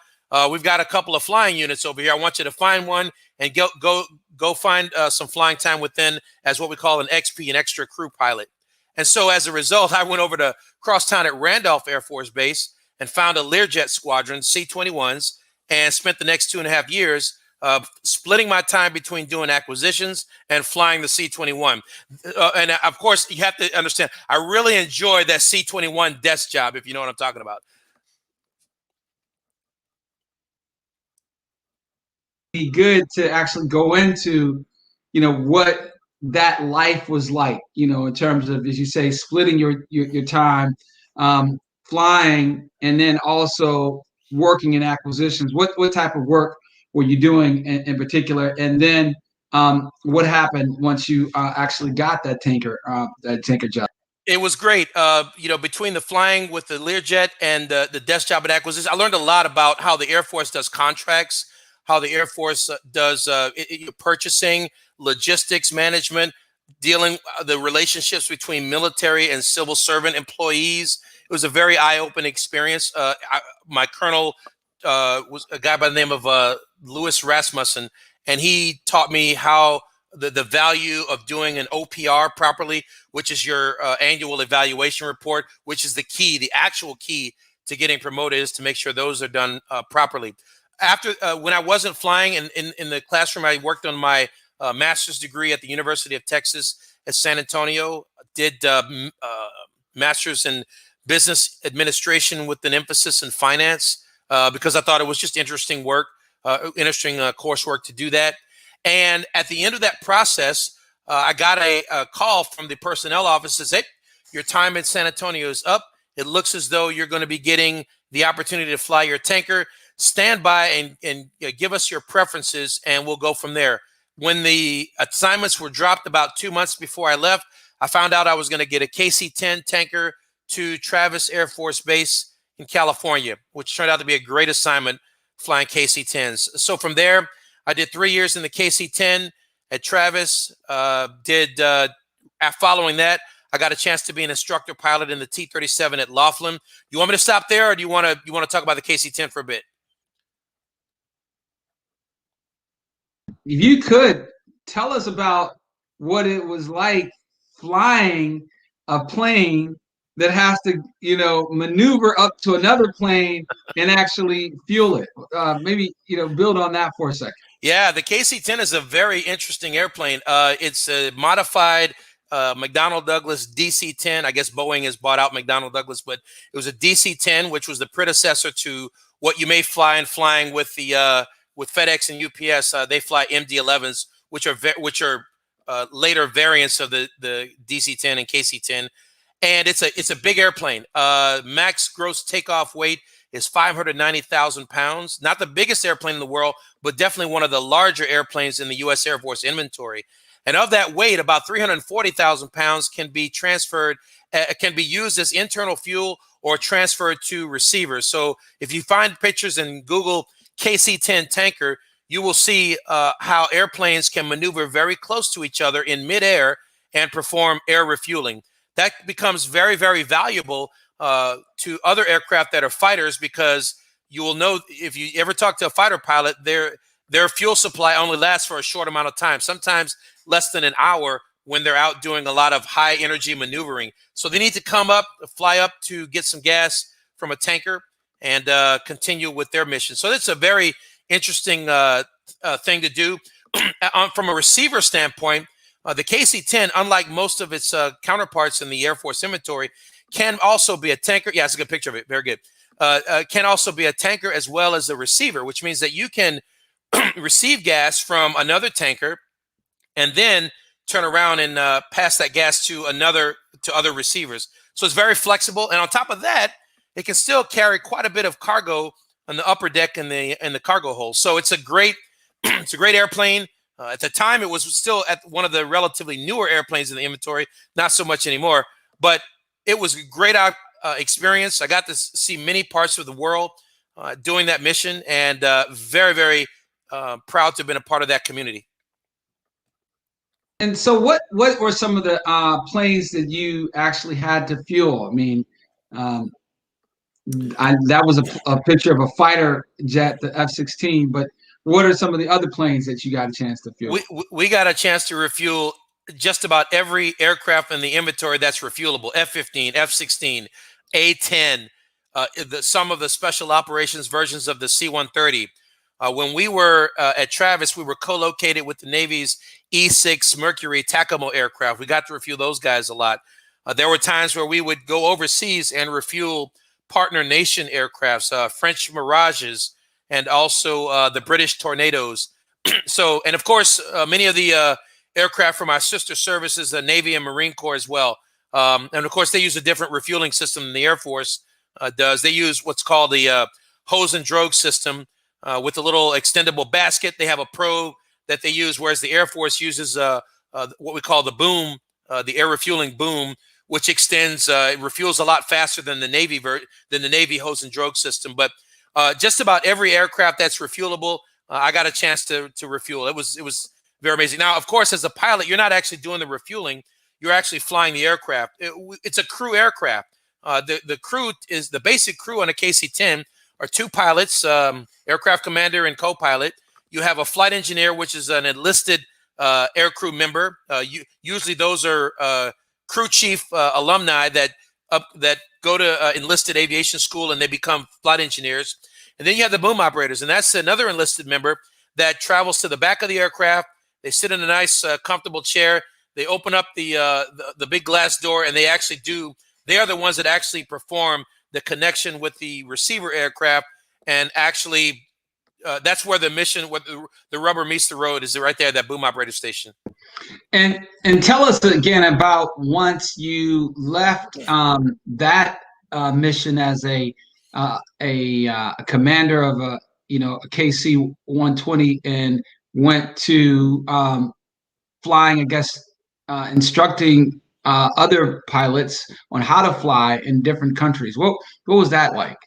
we've got a couple of flying units over here. I want you to find one and go find some flying time within as what we call an XP, an extra crew pilot." And so as a result, I went over to Crosstown at Randolph Air Force Base and found a Learjet squadron, C-21s, and spent the next 2.5 years splitting my time between doing acquisitions and flying the C-21. And of course, you have to understand, I really enjoyed that C-21 desk job, if you know what I'm talking about. Be good to actually go into, what that life was like, in terms of, as you say, splitting your time, flying, and then also working in acquisitions. What type of work were you doing in particular? And then what happened once you actually got that tanker job? It was great. Between the flying with the Learjet and the desk job at acquisition, I learned a lot about how the Air Force does contracts, how the Air Force does purchasing, logistics management, dealing the relationships between military and civil servant employees. It was a very eye-opening experience. My colonel was a guy by the name of Louis Rasmussen, and he taught me how the value of doing an OPR properly, which is your annual evaluation report, which is the key, the actual key to getting promoted, is to make sure those are done properly. After when I wasn't flying in the classroom, I worked on my master's degree at the University of Texas at San Antonio. Did master's in business administration with an emphasis in finance because I thought it was just interesting work, interesting coursework to do that. And at the end of that process, I got a call from the personnel office that says, "Hey, your time in San Antonio is up. It looks as though you're going to be getting the opportunity to fly your tanker. Stand by and give us your preferences, and we'll go from there." When the assignments were dropped about 2 months before I left, I found out I was going to get a KC-10 tanker to Travis Air Force Base in California, which turned out to be a great assignment, flying KC-10s. So from there, I did 3 years in the KC-10 at Travis. Following that, I got a chance to be an instructor pilot in the T-37 at Laughlin. You want me to stop there, or do you want to talk about the KC-10 for a bit? if you could tell us about what it was like flying a plane that has to, maneuver up to another plane and actually fuel it. Maybe, build on that for a second. Yeah, the KC-10 is a very interesting airplane. It's a modified McDonnell Douglas DC-10. I guess Boeing has bought out McDonnell Douglas, but it was a DC-10, which was the predecessor to what you may fly in flying with the with FedEx and UPS. They fly MD-11s, which are later variants of the DC-10 and KC-10. And it's a big airplane. Max gross takeoff weight is 590,000 pounds. Not the biggest airplane in the world, but definitely one of the larger airplanes in the U.S. Air Force inventory. And of that weight, about 340,000 pounds can be transferred, can be used as internal fuel or transferred to receivers. So if you find pictures and Google KC-10 tanker, you will see how airplanes can maneuver very close to each other in midair and perform air refueling. That becomes very, very valuable to other aircraft that are fighters, because you will know, if you ever talk to a fighter pilot, their fuel supply only lasts for a short amount of time, sometimes less than an hour, when they're out doing a lot of high energy maneuvering. So they need to fly up to get some gas from a tanker and continue with their mission. So it's a very interesting thing to do. From a receiver standpoint, the KC-10, unlike most of its counterparts in the Air Force inventory, can also be a tanker. Yeah, it's a good picture of it. Very good. Can also be a tanker as well as a receiver, which means that you can receive gas from another tanker and then turn around and pass that gas to other receivers. So it's very flexible. And on top of that, it can still carry quite a bit of cargo on the upper deck and the cargo hold. So it's a great it's a great airplane. At the time, it was still at one of the relatively newer airplanes in the inventory, not so much anymore, but it was a great experience. I got to see many parts of the world doing that mission, and very, very proud to have been a part of that community. And so what were some of the planes that you actually had to fuel? I mean, that was a picture of a fighter jet, the F-16, but what are some of the other planes that you got a chance to fuel? We got a chance to refuel just about every aircraft in the inventory that's refuelable: F-15, F-16, A-10, some of the special operations versions of the C-130. When we were at Travis, we were co-located with the Navy's E-6 Mercury TACAMO aircraft. We got to refuel those guys a lot. There were times where we would go overseas and refuel partner nation aircrafts, French Mirages, and also the British Tornadoes. So, and of course, many of the aircraft from our sister services, the Navy and Marine Corps as well. And of course, they use a different refueling system than the Air Force does. They use what's called the hose and drogue system with a little extendable basket. They have a probe that they use, whereas the Air Force uses what we call the boom, the air refueling boom, which extends, it refuels a lot faster than the Navy hose and drogue system. But just about every aircraft that's refuelable, I got a chance to refuel. It was very amazing. Now, of course, as a pilot, you're not actually doing the refueling. You're actually flying the aircraft. It's a crew aircraft. The crew is the basic crew on a KC-10 are two pilots, aircraft commander and co-pilot. You have a flight engineer, which is an enlisted aircrew member. Usually those are crew chief alumni that go to enlisted aviation school and they become flight engineers. And then you have the boom operators, and that's another enlisted member that travels to the back of the aircraft. They sit in a nice, comfortable chair. They open up the big glass door, and they are the ones that actually perform the connection with the receiver aircraft. And actually, that's where the mission, where the rubber meets the road, is right there at that boom operator station. And tell us again about once you left that mission as a commander of a KC-120 and went to flying, I guess, instructing other pilots on how to fly in different countries. What was that like?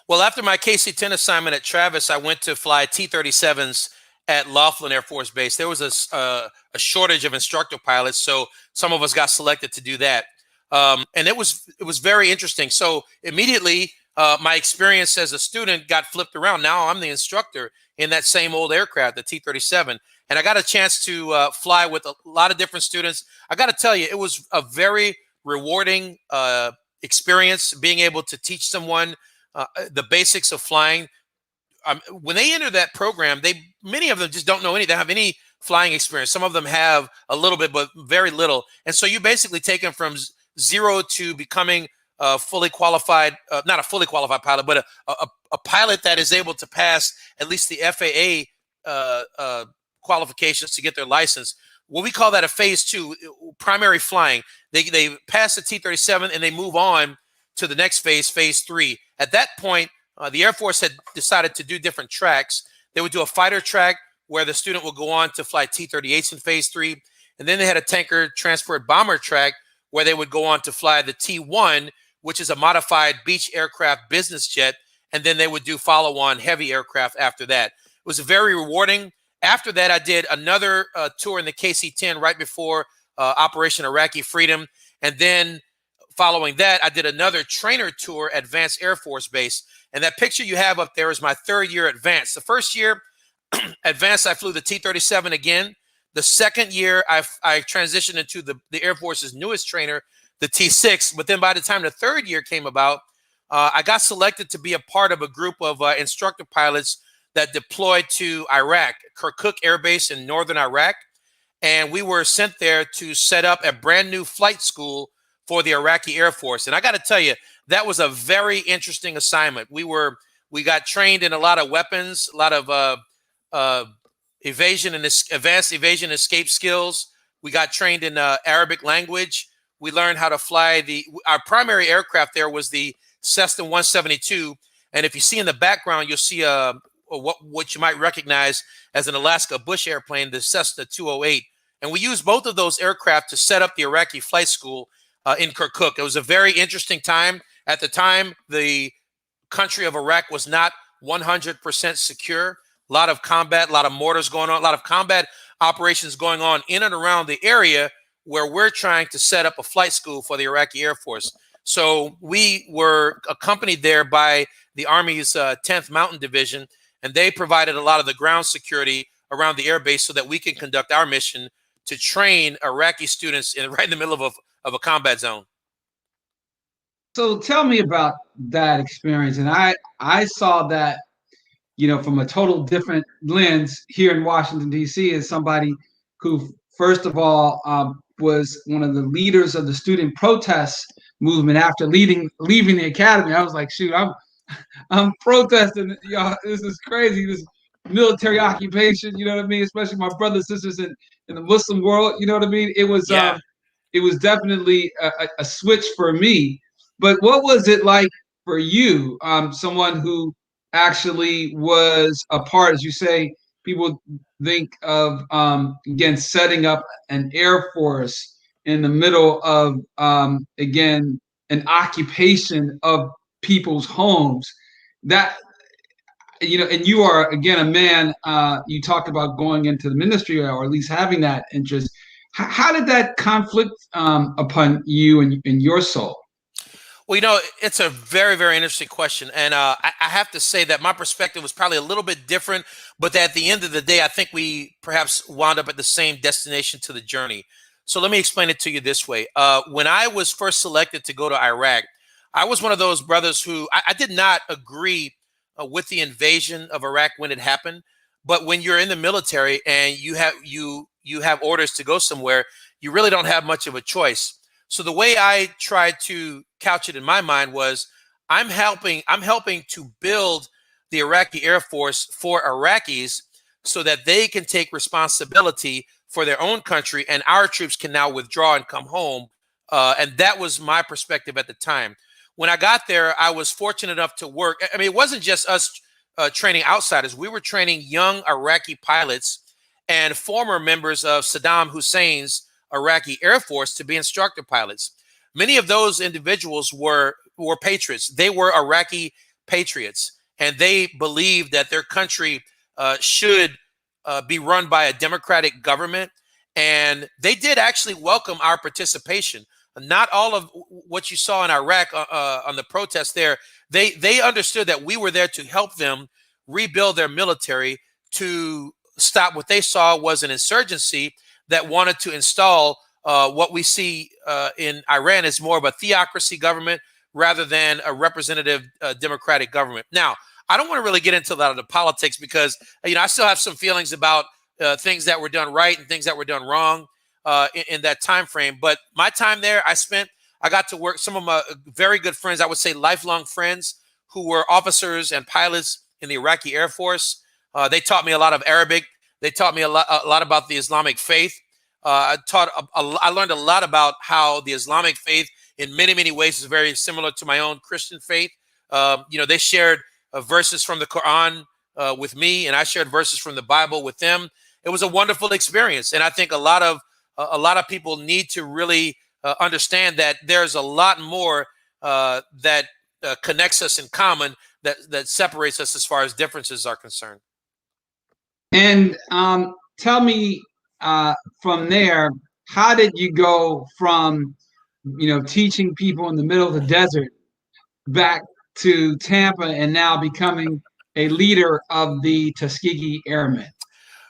Well, after my KC-10 assignment at Travis, I went to fly T-37s at Laughlin Air Force Base. There was a shortage of instructor pilots, so some of us got selected to do that. And it was very interesting. So immediately, my experience as a student got flipped around. Now I'm the instructor in that same old aircraft, the T-37. and I got a chance to fly with a lot of different students. I got to tell you, it was a very rewarding experience being able to teach someone the basics of flying. When they enter that program, many of them just don't know they have any flying experience. Some of them have a little bit, but very little. And so you basically take them from zero to becoming a fully qualified, not a fully qualified pilot, but a pilot that is able to pass at least the FAA qualifications to get their license. What we call that a phase 2, primary flying. They pass the T-37 and they move on to the next phase, phase 3. At that point, the Air Force had decided to do different tracks. They would do a fighter track where the student would go on to fly T-38s in phase 3. And then they had a tanker transport bomber track where they would go on to fly the T-1, which is a modified beach aircraft business jet. And then they would do follow-on heavy aircraft after that. It was very rewarding. After that, I did another tour in the KC-10 right before Operation Iraqi Freedom. And then following that, I did another trainer tour at Vance Air Force Base. And that picture you have up there is my 3rd year at Vance. The first year at Vance, I flew the T-37 again. The second year, I transitioned into the Air Force's newest trainer, the T-6. But then by the time the 3rd year came about, I got selected to be a part of a group of instructor pilots that deployed to Iraq, Kirkuk Air Base in northern Iraq. And we were sent there to set up a brand new flight school for the Iraqi Air Force. And I got to tell you, that was a very interesting assignment. We got trained in a lot of weapons, a lot of evasion and advanced evasion escape skills. We got trained in Arabic language. We learned how to fly our primary aircraft there was the Cessna 172. And if you see in the background, you'll see what you might recognize as an Alaska Bush airplane, the Cessna 208. And we used both of those aircraft to set up the Iraqi flight school in Kirkuk. It was a very interesting time. At the time, the country of Iraq was not 100% secure. A lot of combat, a lot of mortars going on, a lot of combat operations going on in and around the area where we're trying to set up a flight school for the Iraqi Air Force. So we were accompanied there by the Army's 10th Mountain Division, and they provided a lot of the ground security around the airbase so that we can conduct our mission to train Iraqi students right in the middle of a combat zone. So tell me about that experience. And I saw that, from a total different lens here in Washington, D.C., as somebody who, first of all, was one of the leaders of the student protest movement after leaving the academy. I was like, shoot, I'm protesting. Y'all, this is crazy. This military occupation, you know what I mean? Especially my brothers and sisters in the Muslim world, you know what I mean? It was definitely a switch for me. But what was it like for you, someone who actually was a part, as you say, people think of, again, setting up an Air Force in the middle of, again, an occupation of people's homes. That, and you are, again, a man, you talked about going into the ministry or at least having that interest. How did that conflict upon you and your soul? Well, it's a very, very interesting question. And I have to say that my perspective was probably a little bit different, but at the end of the day, I think we perhaps wound up at the same destination to the journey. So let me explain it to you this way. When I was first selected to go to Iraq, I was one of those brothers who I did not agree with the invasion of Iraq when it happened. But when you're in the military and you have orders to go somewhere, you really don't have much of a choice. So the way I tried to couch it in my mind was I'm helping to build the Iraqi Air Force for Iraqis so that they can take responsibility for their own country and our troops can now withdraw and come home. And that was my perspective at the time. When I got there, I was fortunate enough to work. I mean, it wasn't just us training outsiders. We were training young Iraqi pilots and former members of Saddam Hussein's Iraqi Air Force to be instructor pilots. Many of those individuals were patriots. They were Iraqi patriots, and they believed that their country should be run by a democratic government. And they did actually welcome our participation. Not all of what you saw in Iraq on the protests there, they understood that we were there to help them rebuild their military to stop what they saw was an insurgency that wanted to install what we see in Iran as more of a theocracy government rather than a representative democratic government. Now, I don't want to really get into a lot of the politics because, I still have some feelings about things that were done right and things that were done wrong in that time frame. But my time there, I got to work some of my very good friends, I would say lifelong friends, who were officers and pilots in the Iraqi Air Force. They taught me a lot of Arabic. They taught me a lot about the Islamic faith. I learned a lot about how the Islamic faith in many, many ways is very similar to my own Christian faith. They shared verses from the Quran with me, and I shared verses from the Bible with them. It was a wonderful experience. And I think a lot of people need to really understand that there's a lot more that connects us in common that separates us as far as differences are concerned. And tell me from there, how did you go from, teaching people in the middle of the desert back to Tampa and now becoming a leader of the Tuskegee Airmen?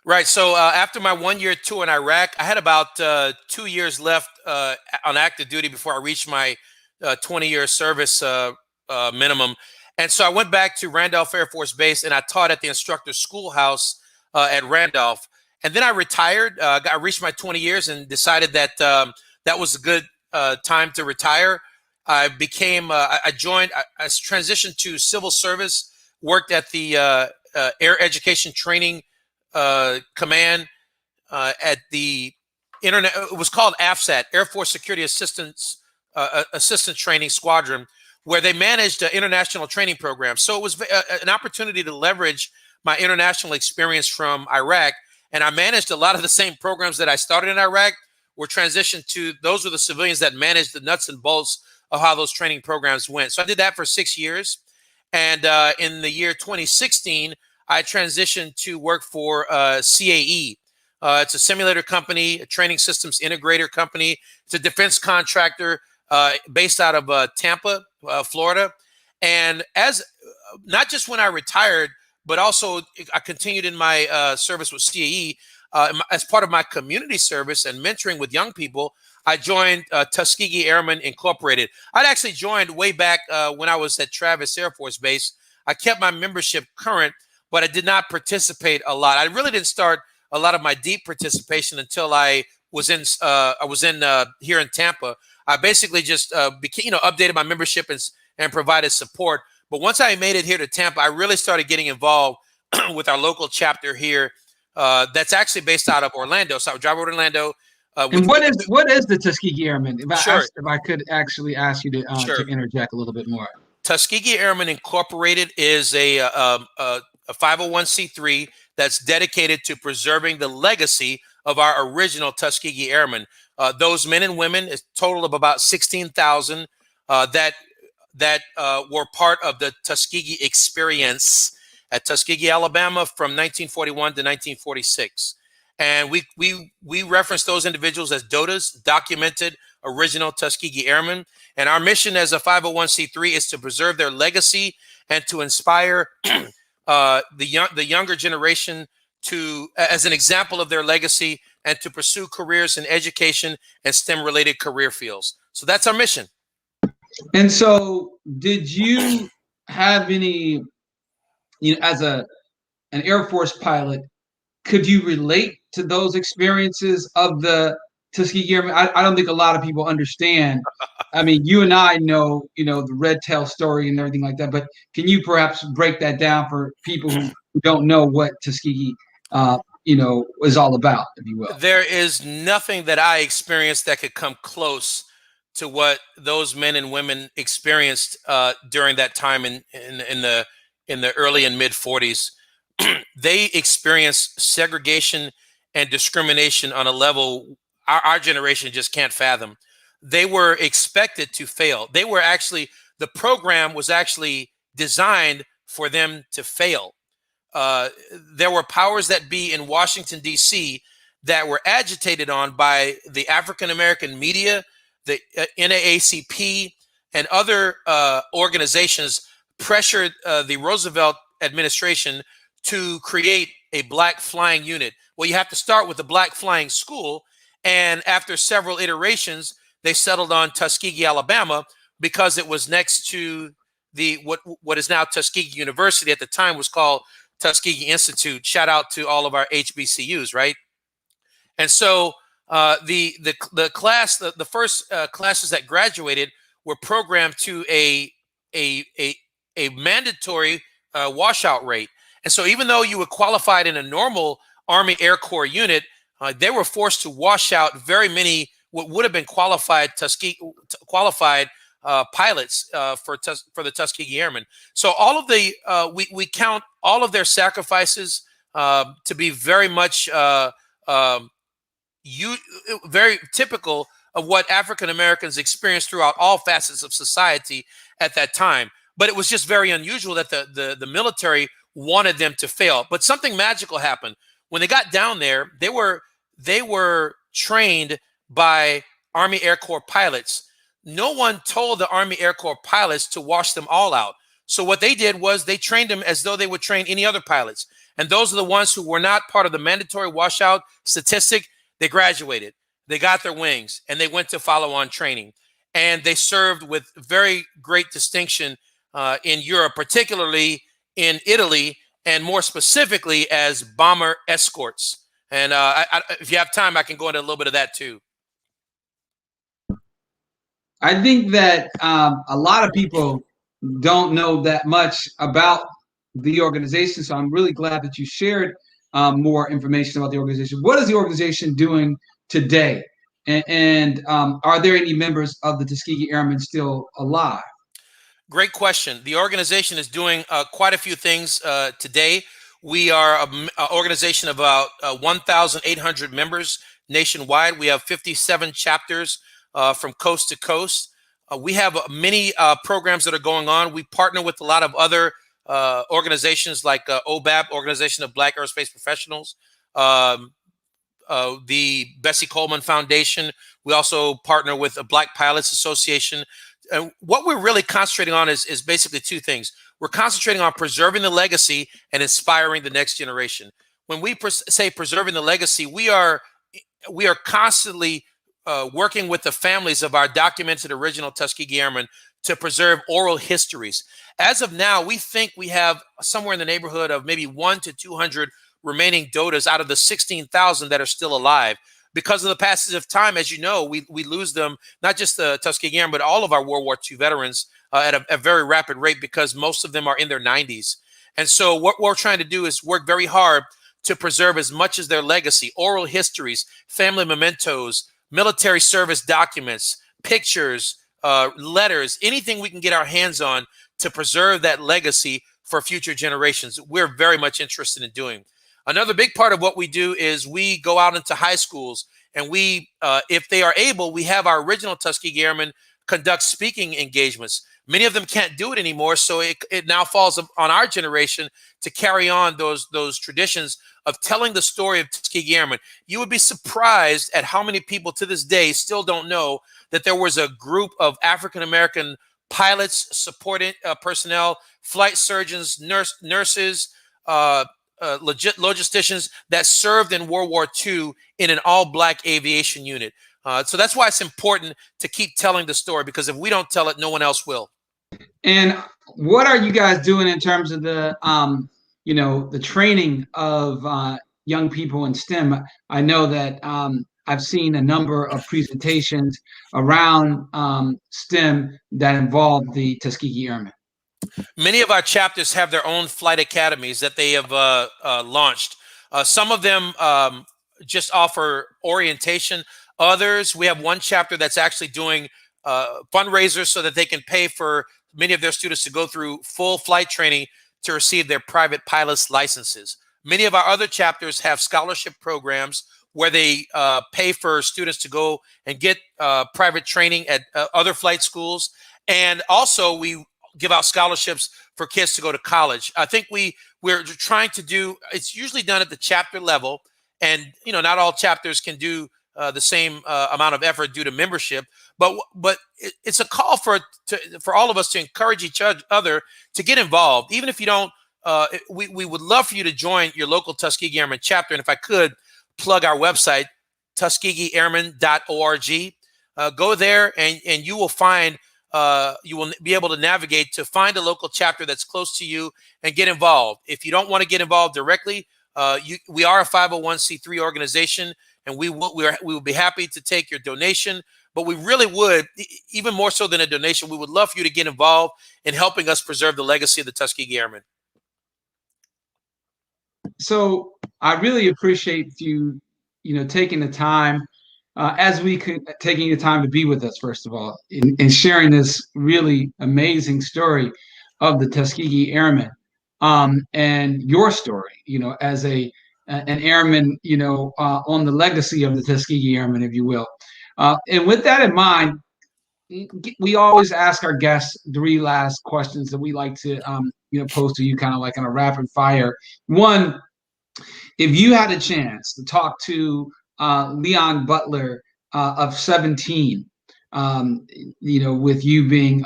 Right. So after my 1-year tour in Iraq, I had about 2 years left on active duty before I reached my 20-year service minimum. And so I went back to Randolph Air Force Base and I taught at the Instructor Schoolhouse at Randolph. And then I retired. I reached my 20 years and decided that that was a good time to retire. I transitioned to civil service, worked at the Air Education Training Command at the Internet. It was called AFSAT, Air Force Security Assistance Training Squadron, where they managed international training programs. So it was an opportunity to leverage my international experience from Iraq. And I managed a lot of the same programs that I started in Iraq were transitioned to, those were the civilians that managed the nuts and bolts of how those training programs went. So I did that for 6 years. And in the year 2016, I transitioned to work for CAE. It's a simulator company, a training systems integrator company. It's a defense contractor based out of Tampa, Florida. And not just when I retired, but also I continued in my service with CAE as part of my community service and mentoring with young people. I joined Tuskegee Airmen Incorporated. I'd actually joined way back when I was at Travis Air Force Base. I kept my membership current, but I did not participate a lot. I really didn't start a lot of my deep participation until I was in here in Tampa. I basically just updated my membership and provided support. But once I made it here to Tampa, I really started getting involved with our local chapter here. That's actually based out of Orlando. So I would drive over to Orlando. And what is the Tuskegee Airmen? Sure. If I could actually ask you to interject a little bit more. Tuskegee Airmen Incorporated is a 501c3 that's dedicated to preserving the legacy of our original Tuskegee Airmen. Those men and women, a total of about 16,000 that were part of the Tuskegee experience at Tuskegee, Alabama from 1941 to 1946. And we reference those individuals as DOTAs, documented original Tuskegee Airmen. And our mission as a 501c3 is to preserve their legacy and to inspire the younger generation to, as an example of their legacy, and to pursue careers in education and STEM-related career fields. So that's our mission. And so, did you have any, as an Air Force pilot, could you relate to those experiences of the Tuskegee Airmen? I don't think a lot of people understand. I mean, you and I know, the red tail story and everything like that, but can you perhaps break that down for people who don't know what Tuskegee, is all about, if you will? There is nothing that I experienced that could come close to what those men and women experienced during that time in the early and mid 40s. They experienced segregation and discrimination on a level our generation just can't fathom. They were expected to fail. The program was actually designed for them to fail. There were powers that be in Washington, D.C. that were agitated on by the African-American media, the NAACP, and other organizations pressured the Roosevelt administration to create a black flying unit. Well, you have to start with the black flying school. And after several iterations, they settled on Tuskegee, Alabama, because it was next to the what is now Tuskegee University. At the time was called Tuskegee Institute. Shout out to all of our HBCUs, right? And so the first classes that graduated were programmed to a mandatory washout rate. And so even though you were qualified in a normal Army Air Corps unit, they were forced to wash out very many what would have been qualified pilots for the Tuskegee Airmen. So all of the we count all of their sacrifices to be very much very typical of what African Americans experienced throughout all facets of society at that time. But it was just very unusual that the military wanted them to fail. But something magical happened when they got down there. They were trained by Army Air Corps pilots. No one told the Army Air Corps pilots to wash them all out. So what they did was they trained them as though they would train any other pilots. And those are the ones who were not part of the mandatory washout statistic. They graduated, they got their wings, and they went to follow-on training. And they served with very great distinction in Europe, particularly in Italy, and more specifically as bomber escorts. And if you have time, I can go into a little bit of that too. I think that a lot of people don't know that much about the organization, so I'm really glad that you shared more information about the organization. What is the organization doing today? And are there any members of the Tuskegee Airmen still alive? Great question. The organization is doing quite a few things today. We are an organization of about 1,800 members nationwide. We have 57 chapters from coast to coast. We have many programs that are going on. We partner with a lot of other organizations like OBAP, Organization of Black Aerospace Professionals, the Bessie Coleman Foundation. We also partner with the Black Pilots Association. What we're really concentrating on is basically two things. We're concentrating on preserving the legacy and inspiring the next generation. When we say preserving the legacy, we are constantly working with the families of our documented original Tuskegee Airmen to preserve oral histories. As of now, we think we have somewhere in the neighborhood of maybe 100 to 200 remaining DOTAs out of the 16,000 that are still alive. Because of the passage of time, as you know, we lose them, not just the Tuskegee Airmen, but all of our World War II veterans at a very rapid rate, because most of them are in their 90s. And so what we're trying to do is work very hard to preserve as much as their legacy, oral histories, family mementos, military service documents, pictures, letters, anything we can get our hands on to preserve that legacy for future generations. We're very much interested in doing. Another big part of what we do is we go out into high schools, and we, if they are able, we have our original Tuskegee Airmen conduct speaking engagements. Many of them can't do it anymore, so it now falls on our generation to carry on those traditions of telling the story of Tuskegee Airmen. You would be surprised at how many people to this day still don't know that there was a group of African-American pilots, support personnel, flight surgeons, nurses, logisticians that served in World War II in an all-black aviation unit. So that's why it's important to keep telling the story, because if we don't tell it, no one else will. And what are you guys doing in terms of the, the training of young people in STEM? I know that I've seen a number of presentations around STEM that involve the Tuskegee Airmen. Many of our chapters have their own flight academies that they have launched. Some of them just offer orientation. Others, we have one chapter that's actually doing fundraisers so that they can pay for many of their students to go through full flight training to receive their private pilot's licenses. Many of our other chapters have scholarship programs where they pay for students to go and get private training at other flight schools. And also we give out scholarships for kids to go to college. I think we're trying to do, it's usually done at the chapter level, and not all chapters can do the same amount of effort due to membership, but it's a call for all of us to encourage each other to get involved. Even if you don't we would love for you to join your local Tuskegee Airmen chapter. And if I could plug our website, TuskegeeAirmen.org. Go there and you will find, you will be able to navigate to find a local chapter that's close to you and get involved. If you don't want to get involved directly, we are a 501c3 organization, and we will be happy to take your donation. But we really would, even more so than a donation, we would love for you to get involved in helping us preserve the legacy of the Tuskegee Airmen. So I really appreciate you, taking the time, taking the time to be with us, first of all, in sharing this really amazing story of the Tuskegee Airmen, and your story, as an airman, on the legacy of the Tuskegee Airmen, if you will. And with that in mind, we always ask our guests 3 last questions that we like to, pose to you, kind of like on a rapid fire. One, if you had a chance to talk to Leon Butler of 17, with you being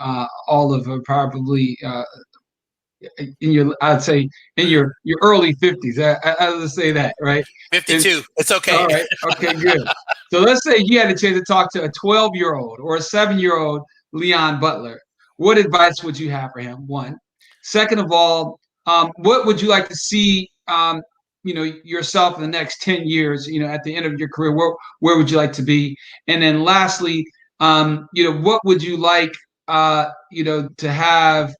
all of probably I'd say in your early 50s. I would say that, right? 52. It's okay. All right. Okay, good. So let's say you had a chance to talk to a 12-year-old or a 7-year-old Leon Butler. What advice would you have for him? One. Second of all, what would you like to see, yourself in the next 10 years, at the end of your career? Where would you like to be? And then lastly, what would you like, to have,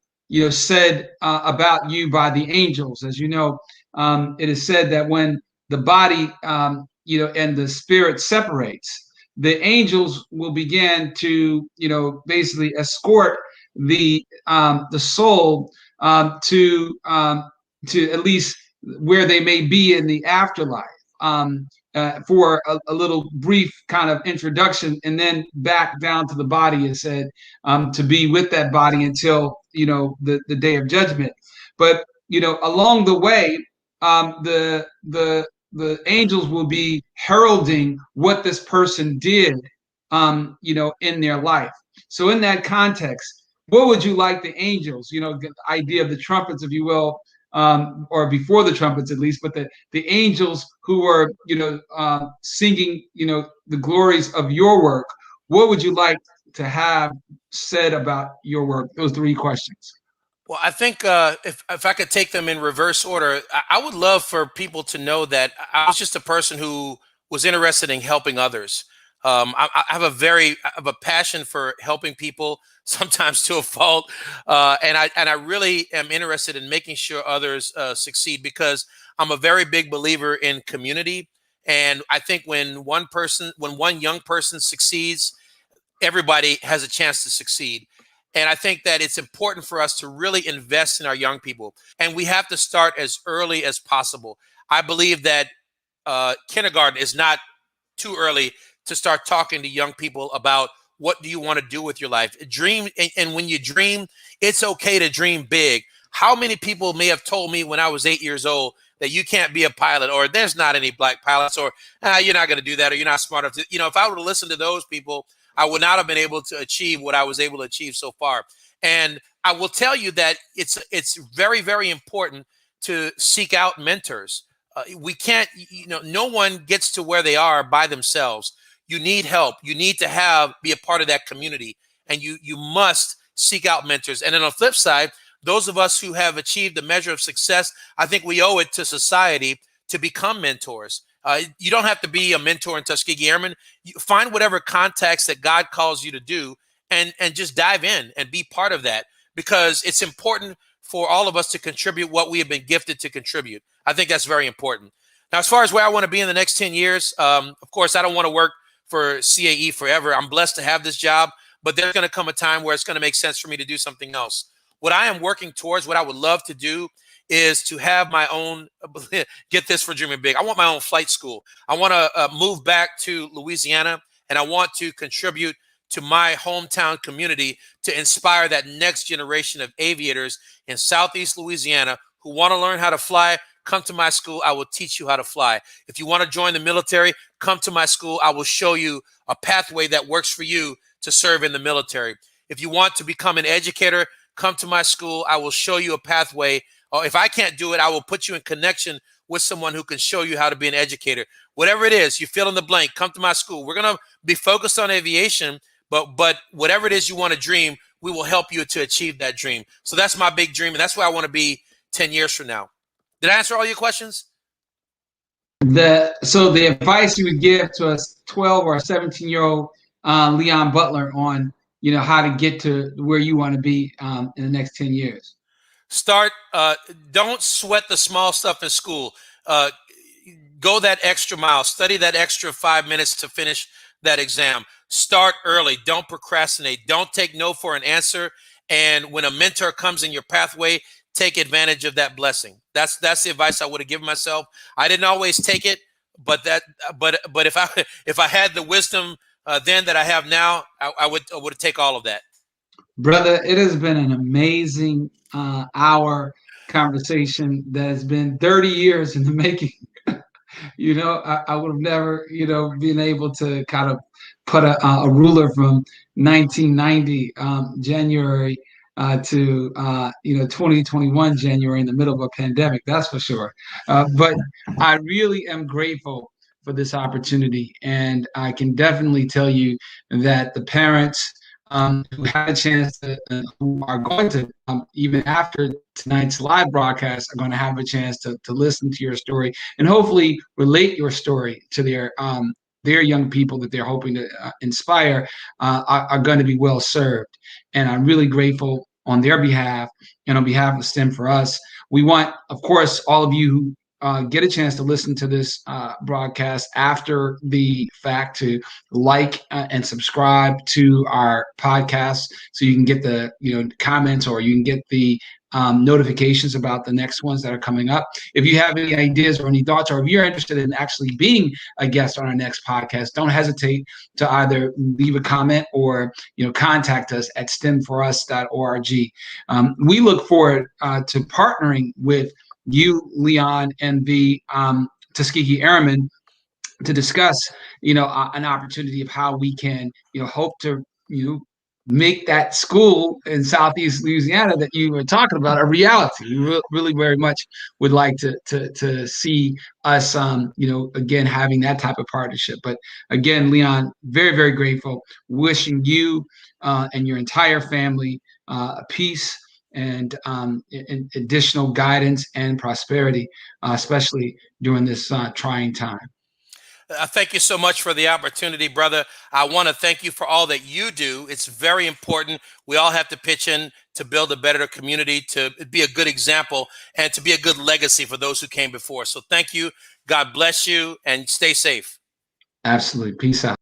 said about you by the angels? As you know, it is said that when the body, and the spirit separates, the angels will begin to, basically escort the soul to at least where they may be in the afterlife, for a little brief kind of introduction, and then back down to the body, is said, to be with that body until the day of judgment. But along the way, the angels will be heralding what this person did, in their life. So in that context, what would you like the angels, the idea of the trumpets, if you will, or before the trumpets at least, but the angels who are, singing, the glories of your work, what would you like to have said about your work? Those 3 questions. Well, I think if I could take them in reverse order, I would love for people to know that I was just a person who was interested in helping others. I have a passion for helping people, sometimes to a fault, and I really am interested in making sure others succeed, because I'm a very big believer in community. And I think when one young person succeeds, everybody has a chance to succeed. And I think that it's important for us to really invest in our young people. And we have to start as early as possible. I believe that kindergarten is not too early to start talking to young people about what do you want to do with your life. Dream, and when you dream, it's okay to dream big. How many people may have told me when I was 8 years old that you can't be a pilot, or there's not any black pilots, or you're not going to do that, or you're not smart enough to, if I were to listen to those people, I would not have been able to achieve what I was able to achieve so far. And I will tell you that it's very, very important to seek out mentors. We can't, no one gets to where they are by themselves. You need help. You need to be a part of that community, and you must seek out mentors. And on the flip side, those of us who have achieved a measure of success, I think we owe it to society to become mentors. You don't have to be a mentor in Tuskegee Airmen. You find whatever contacts that God calls you to do, and just dive in and be part of that, because it's important for all of us to contribute what we have been gifted to contribute. I think that's very important. Now, as far as where I want to be in the next 10 years, of course, I don't want to work for CAE forever. I'm blessed to have this job, but there's going to come a time where it's going to make sense for me to do something else. What I am working towards, what I would love to do, is to have my own, get this for dreaming big, I want my own flight school. I want to move back to Louisiana, and I want to contribute to my hometown community to inspire that next generation of aviators in Southeast Louisiana who want to learn how to fly. Come to my school. I will teach you how to fly. If you want to join the military, come to my school. I will show you a pathway that works for you to serve in the military. If you want to become an educator, come to my school. I will show you a pathway or if I can't do it, I will put you in connection with someone who can show you how to be an educator. Whatever it is, you fill in the blank, come to my school. We're going to be focused on aviation, but whatever it is you want to dream, we will help you to achieve that dream. So that's my big dream, and that's where I want to be 10 years from now. Did I answer all your questions? So the advice you would give to a 12 or a 17-year-old Leon Butler on, how to get to where you want to be in the next 10 years? Start, don't sweat the small stuff in school. Go that extra mile, study that extra 5 minutes to finish that exam. Start early, don't procrastinate, don't take no for an answer. And when a mentor comes in your pathway, take advantage of that blessing. That's the advice I would have given myself. I didn't always take it, but if I had the wisdom then that I have now, I would take all of that. Brother, it has been an amazing hour conversation that has been 30 years in the making. I would have never, been able to kind of put a ruler from 1990 January to 2021 January in the middle of a pandemic. That's for sure. But I really am grateful for this opportunity, and I can definitely tell you that the parents who had a chance to, who are going to, even after tonight's live broadcast, are going to have a chance to listen to your story and hopefully relate your story to their young people that they're hoping to inspire, are going to be well served. And I'm really grateful on their behalf and on behalf of STEM4US. We want, of course, all of you who get a chance to listen to this broadcast after the fact to like and subscribe to our podcast so you can get the comments, or you can get the notifications about the next ones that are coming up. If you have any ideas or any thoughts, or if you're interested in actually being a guest on our next podcast, don't hesitate to either leave a comment or contact us at stem4us.org. We look forward to partnering with you, Leon, and the Tuskegee Airmen to discuss, an opportunity of how we can, hope to, make that school in Southeast Louisiana that you were talking about a reality. We really very much would like to see us, again, having that type of partnership. But again, Leon, very, very grateful. Wishing you and your entire family peace and additional guidance and prosperity, especially during this trying time. Thank you so much for the opportunity, brother. I want to thank you for all that you do. It's very important. We all have to pitch in to build a better community, to be a good example, and to be a good legacy for those who came before. So thank you. God bless you, and stay safe. Absolutely. Peace out.